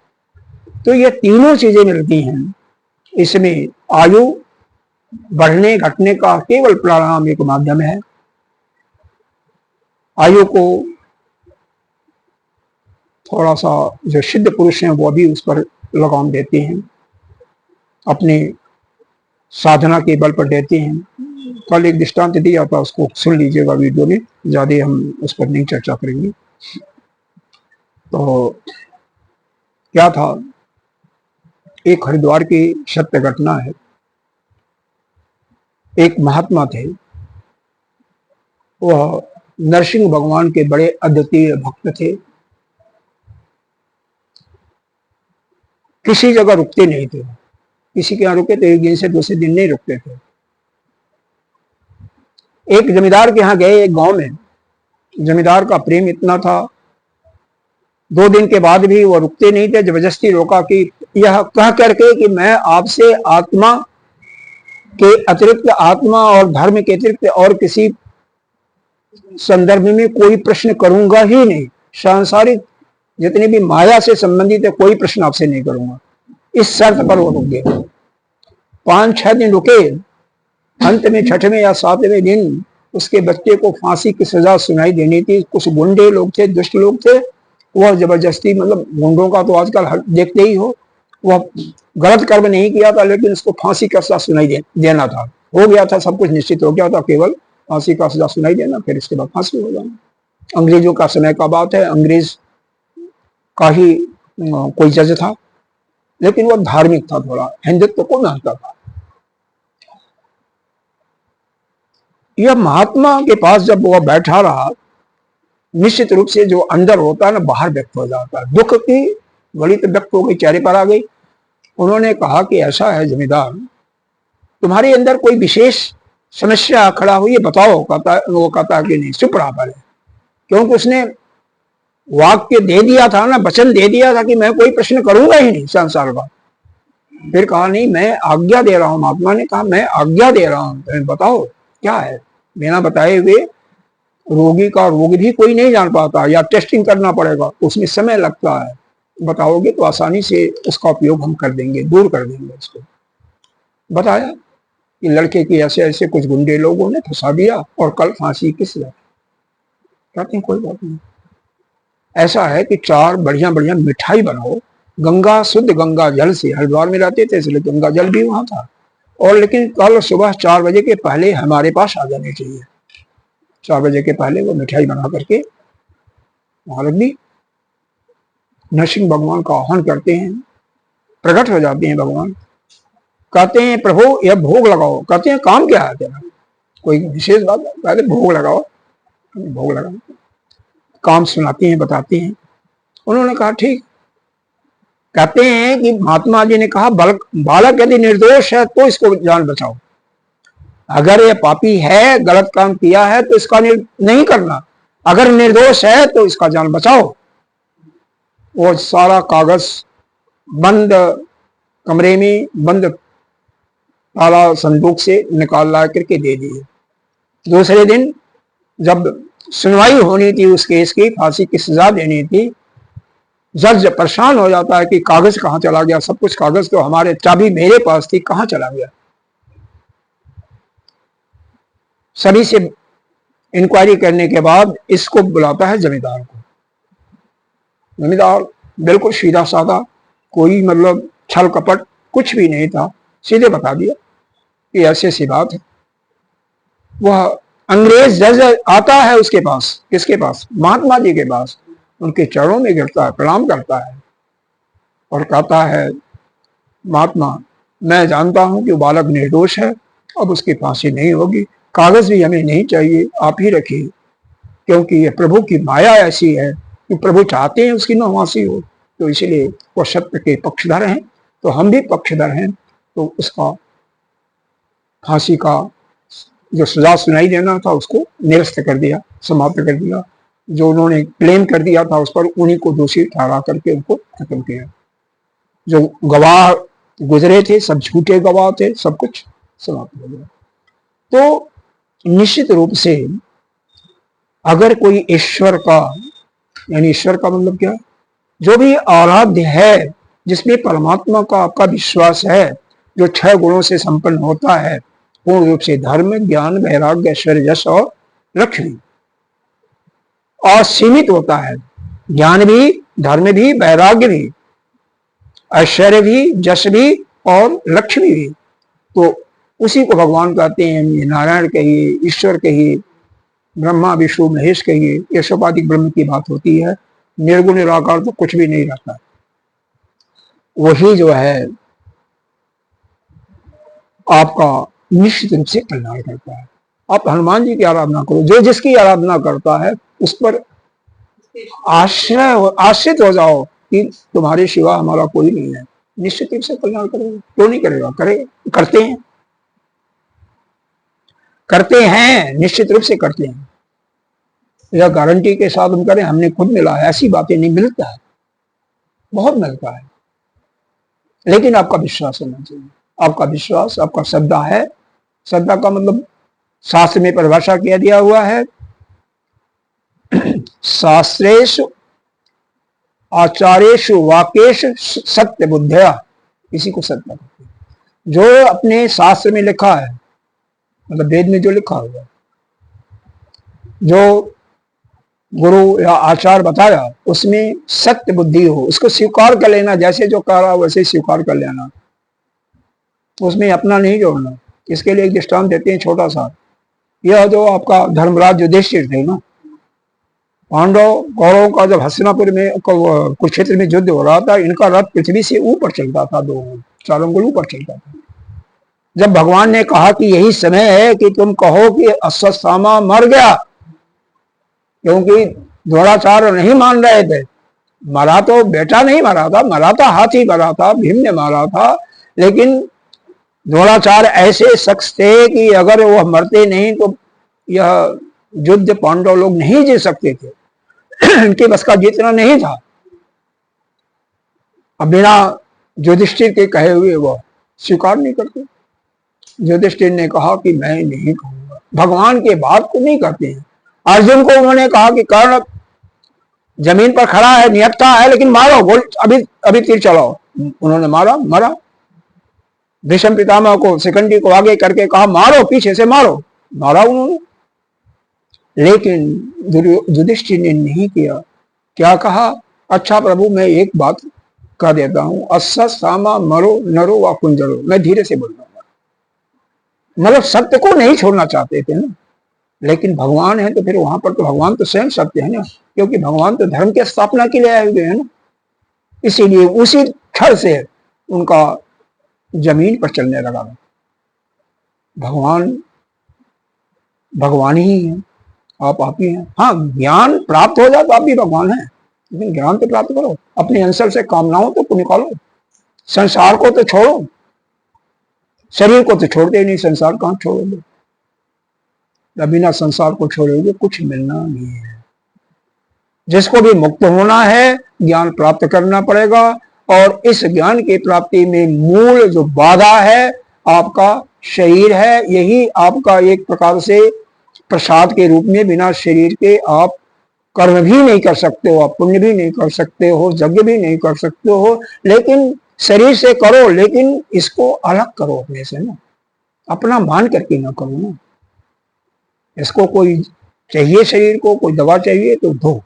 तो ये तीनों चीजें मिलती हैं इसमें। आयु बढ़ने घटने का केवल प्राणायाम एक माध्यम है। आयु को थोड़ा सा जो सिद्ध पुरुष हैं वो भी उस पर लगाम देते हैं, अपने साधना के बल पर देते हैं। कल एक दृष्टांत दिया था, उसको सुन लीजिएगा वीडियो में, ज्यादा हम उस पर नहीं चर्चा करेंगे। तो क्या था, एक हरिद्वार की सत्य घटना है। एक महात्मा थे, वह नरसिंह भगवान के बड़े अद्वितीय भक्त थे, किसी जगह रुकते नहीं थे, किसी के यहाँ रुके तो एक दिन से दूसरे दिन नहीं रुकते थे। एक जमींदार के यहाँ गए, एक गांव में, जमींदार का प्रेम इतना था, 2 दिन के बाद भी वो रुकते नहीं थे, जबरदस्ती रोका कि यह कह करके कि मैं आपसे आत्मा के अतिरिक्त, आत्मा और धर्म के अतिरिक्त और किसी संदर्भ में कोई प्रश्न करूंगा ही नहीं, सांसारिक जितने भी माया से संबंधित है कोई प्रश्न आपसे नहीं करूंगा। इस शर्त पर वो रुक गए। 5-6 दिन रुके, अंत में 6वें या 7वें दिन उसके बच्चे को फांसी की सजा सुनाई देनी थी। कुछ गुंडे लोग थे, दुष्ट लोग थे, वह जबरदस्ती, मतलब गुंडों का तो आजकल देखते ही हो, वह गलत कर्म नहीं किया था लेकिन उसको फांसी का सजा सुनाई देना था। हो गया था, सब कुछ निश्चित हो गया था, केवल फांसी का सजा सुनाई देना, फिर इसके बाद फांसी हो जाना। अंग्रेजों का समय का बात है, अंग्रेज का ही कोई जज था, लेकिन वह धार्मिक था, थोड़ा हिंदुत्व को मानता था। यह महात्मा के पास जब वह बैठा रहा, निश्चित रूप से जो अंदर होता है ना, बाहर व्यक्त हो जाता है। दुख की गणित व्यक्त हो गई, चेहरे पर आ गई। उन्होंने कहा कि ऐसा है जमींदार, तुम्हारे अंदर कोई विशेष समस्या खड़ा हुई है, बताओ। वो कहता कि नहीं, चुप रहा पहले, क्योंकि उसने वाक्य दे दिया था ना, वचन दे दिया था कि मैं कोई प्रश्न करूंगा ही नहीं संसार का। फिर कहा नहीं, मैं आज्ञा दे रहा हूं। महात्मा ने कहा मैं आज्ञा दे रहा हूं, तो बताओ क्या है। बिना बताए हुए रोगी का रोग भी कोई नहीं जान पाता, या टेस्टिंग करना पड़ेगा, उसमें समय लगता है। बताओगे तो आसानी से उसका उपयोग हम कर देंगे, दूर कर देंगे उसको। बताया कि लड़के की ऐसे ऐसे कुछ गुंडे लोगों ने फंसा दिया और कल फांसी किस लगे। कहते हैं कोई बात नहीं, ऐसा है कि 4 बढ़िया बढ़िया मिठाई बनाओ, गंगा, शुद्ध गंगा जल से, हरिद्वार में रहते थे इसलिए गंगा जल भी वहां था, और लेकिन कल सुबह 4 बजे के पहले हमारे पास आ जाने चाहिए। 4 बजे के पहले वो मिठाई बना करके वहां रख दी। नरसिंह भगवान का आह्वान करते हैं, प्रकट हो जाते हैं भगवान। कहते हैं प्रभु यह भोग लगाओ। कहते हैं काम क्या है तेरा, कोई विशेष बात? कहते भोग लगाओ। भोग लगाओ, काम सुनाते हैं, बताते हैं। उन्होंने कहा ठीक। कहते हैं कि महात्मा जी ने कहा बालक यदि निर्दोष है तो इसको जान बचाओ, अगर यह पापी है, गलत काम किया है तो इसका नहीं करना, अगर निर्दोष है तो इसका जान बचाओ। वो सारा कागज बंद कमरे में, बंद ताला संदूक से निकाल ला करके दे दिए। दूसरे दिन जब सुनवाई होनी थी उस केस की, फांसी की सजा देनी थी, जज परेशान हो जाता है कि कागज कहां चला गया, सब कुछ कागज तो हमारे, चाबी मेरे पास थी, कहां चला गया। सभी से इंक्वायरी करने के बाद इसको बुलाता है जमींदार को। जमींदार बिल्कुल सीधा साधा, कोई मतलब छल कपट कुछ भी नहीं था, सीधे बता दिया कि ऐसी सी बात है। वह अंग्रेज जज आता है उसके पास, किसके पास? महात्मा जी के पास। उनके चरणों में गिरता है, प्रणाम करता है और कहता है महात्मा, मैं जानता हूं कि वो बालक निर्दोष है, अब उसकी फांसी नहीं होगी, कागज भी हमें नहीं चाहिए, आप ही रखिए, क्योंकि ये प्रभु की माया ऐसी है कि प्रभु चाहते हैं उसकी न फांसी हो, तो इसलिए वो सत्य के पक्षधर हैं, तो हम भी पक्षधर हैं, तो उसका फांसी का जो सजा सुनाई देना था उसको निरस्त कर दिया, समाप्त कर दिया। जो उन्होंने क्लेम कर दिया था उस पर उन्हीं को दोषी ठहरा करके उनको खत्म किया। जो गवाह गुजरे थे सब झूठे गवाह थे, सब कुछ समाप्त हो गया। तो निश्चित रूप से अगर कोई ईश्वर का, यानी ईश्वर का मतलब क्या, जो भी आराध्य है, जिसमें परमात्मा का आपका विश्वास है, जो 6 गुणों से संपन्न होता है पूर्ण रूप से, धर्म, ज्ञान, वैराग्य, ऐश्वर्य, यश और लक्ष्मी, और सीमित होता है, ज्ञान भी, धर्म भी, वैराग्य भी, ऐश्वर्य भी, यश भी और लक्ष्मी भी, तो उसी को भगवान कहते हैं। नारायण कहिए, ईश्वर कहिए, ब्रह्मा विष्णु महेश कहिए, ये सोपाधिक ब्रह्म की बात होती है। निर्गुण निराकार तो कुछ भी नहीं रहता, वही जो है आपका निश्चित रूप से कल्याण करता है। आप हनुमान जी की आराधना करो, जो जिसकी आराधना करता है उस पर आश्रित हो जाओ कि तुम्हारे सिवा हमारा कोई नहीं है, निश्चित रूप से कल्याण करेगा। क्यों नहीं करेगा? करेगा, करते हैं, निश्चित रूप से करते हैं। यह गारंटी के साथ हम करें, हमने खुद मिला है, ऐसी बातें नहीं मिलता है, बहुत मिलता है, लेकिन आपका विश्वास होना चाहिए। आपका विश्वास, आपका श्रद्धा है। श्रद्धा का मतलब शास्त्र में परिभाषा किया दिया हुआ है, शास्त्रेषु आचार्येषु वाक्येषु सत्य बुद्धया इसी को सत्य कहते हैं। जो अपने शास्त्र में लिखा है, मतलब वेद में जो लिखा हुआ, जो गुरु या आचार्य बताया, उसमें सत्य बुद्धि हो, उसको स्वीकार कर लेना, जैसे जो कह रहा वैसे स्वीकार कर लेना, उसमें अपना नहीं जोड़ना। इसके लिए एक दृष्टांत देते हैं छोटा सा। यह जो आपका धर्मराज युधिष्ठिर थे ना, पांडव कौरवों का जब हस्तिनापुर में कुरुक्षेत्र में युद्ध हो रहा था, इनका रथ पृथ्वी से ऊपर चलता था, 4 अंगुल ऊपर चलता था। जब भगवान ने कहा कि यही समय है कि तुम कहो कि अश्वत्थामा मर गया, क्योंकि द्रोणाचार्य नहीं मान रहे थे, मरा तो बेटा नहीं मरा था, मरा था हाथी मरा था, भीम ने मारा था, लेकिन द्रोणाचार्य ऐसे शख्स थे कि अगर वह मरते नहीं तो यह युद्ध पांडव लोग नहीं जीत सकते थे। इनके बस का जीतना नहीं था। अब बिना युधिष्ठिर के कहे हुए वह स्वीकार नहीं करते। युधिष्ठिर ने कहा कि मैं नहीं कहूंगा, भगवान के बात को नहीं करते हैं। अर्जुन को उन्होंने कहा कि कर्ण जमीन पर खड़ा है, निहत्था है, लेकिन मारो, बोल अभी तीर चलाओ। उन्होंने मारा, मरा। भीष्म पितामह को, शिखंडी को आगे करके कहा मारो, पीछे से मारो, मारा उन्होंने। लेकिन युधिष्ठिर ने नहीं किया। क्या कहा? अच्छा प्रभु, मैं एक बात कह देता हूं, अश्वत्थामा मरो नरो व कुंजरो, मैं धीरे से बोल दूंगा। मतलब सत्य को नहीं छोड़ना चाहते थे ना, लेकिन भगवान है तो फिर वहां पर तो भगवान तो स्वयं सत्य है ना, क्योंकि भगवान तो धर्म की स्थापना के लिए आए हुए हैं ना। इसीलिए उसी क्षण से उनका जमीन पर चलने लगा। भगवान भगवान ही है, आप ही हैं। हाँ, ज्ञान प्राप्त हो जाए तो आप भी भगवान हैं, लेकिन ज्ञान तो प्राप्त करो, अपने अंशल से कामनाओं तो निकालो, संसार को तो छोड़ो। शरीर को तो छोड़ते ही नहीं, संसार कहां छोड़ोगे? बिना संसार को छोड़ोगे कुछ मिलना नहीं है। जिसको भी मुक्त होना है, ज्ञान प्राप्त करना पड़ेगा, और इस ज्ञान की प्राप्ति में मूल जो बाधा है आपका शरीर है। यही आपका एक प्रकार से प्रसाद के रूप में, बिना शरीर के आप कर्म भी नहीं कर सकते हो, आप पुण्य भी नहीं कर सकते हो, यज्ञ भी नहीं कर सकते हो। लेकिन शरीर से करो, लेकिन इसको अलग करो अपने से ना, अपना मान करके ना करो ना। इसको कोई चाहिए, शरीर को कोई दवा चाहिए तो दो,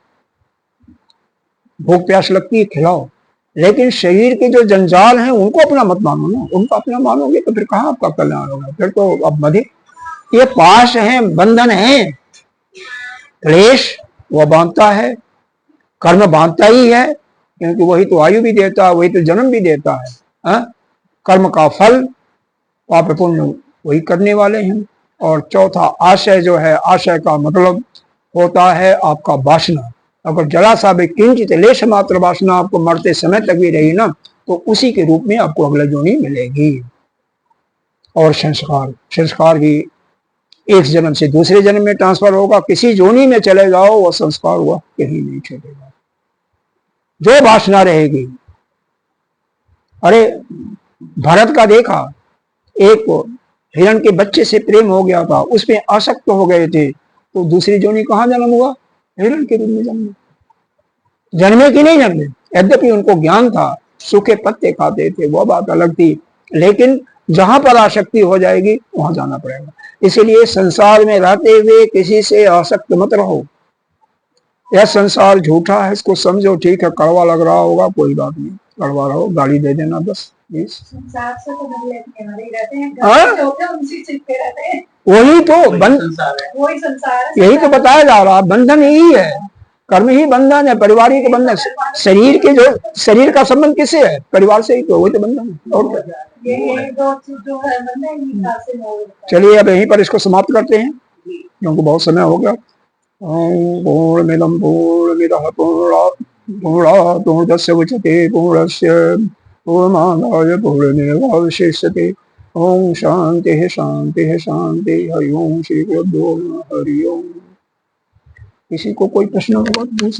भूख प्यास लगती है खिलाओ, लेकिन शरीर के जो जंजाल हैं उनको अपना मत मानो ना। उनको अपना मानोगे तो फिर कहाँ आपका कल्याण होगा? फिर तो अब मधे ये पाश है, बंधन है, क्लेश वह बांधता है, कर्म बांधता ही है, क्योंकि वही तो आयु भी देता है, वही तो जन्म भी देता है। कर्म का फल पाप पुण्य वही करने वाले हैं। और चौथा आशय जो है, आशय का मतलब होता है आपका वासना। अगर जरा सा भी किंचित लेश मात्र वासना आपको मरते समय तक भी रही ना, तो उसी के रूप में आपको अगला जोनी मिलेगी। और संस्कार भी एक जन्म से दूसरे जन्म में ट्रांसफर होगा। किसी जोनी में चले जाओ, वह संस्कार हुआ कहीं नहीं छोड़ेगा, जो वासना रहेगी। अरे भरत का देखा, एक हिरण के बच्चे से प्रेम हो गया था, उसमें आसक्त हो गए थे, तो दूसरी जोनी कहां जन्म हुआ? हिरण के रूप में जन्मे कि नहीं जन्मे? यद्यपि उनको ज्ञान था, सूखे पत्ते खाते थे, वह बात अलग थी, लेकिन जहां पर आसक्ति हो जाएगी वहां जाना पड़ेगा। इसीलिए संसार में रहते हुए किसी से आसक्त मत रहो। यह संसार झूठा है, इसको समझो। ठीक है, कड़वा लग रहा होगा, कोई बात नहीं, कड़वा रहो, गाली दे देना बस। संसार से तो नहीं लेते हैं, रहते हैं, जो होते हैं उनसे चिपके रहते हैं। वही तो वही संसार है। यही तो बताया जा रहा, बंधन यही है, कर्म ही बंधन है, परिवार ही के बंधन। शरीर के जो शरीर का संबंध किससे है? परिवार से ही तो, वही तो बंधन है। और चलिए अब यहीं पर इसको समाप्त करते हैं, क्योंकि बहुत समय हो गया। पूर्णमिदं पूर्णमिदः पूर्णात् पूर्णस्य उच्यते पूर्णस्य पूर्णमादाय पूर्णमेवावशिष्यते। ओम शांति शांति शांति। हरि ओम। श्री गुरुभ्यो नमः। हरि ओम। किसी को कोई प्रश्न होगा तो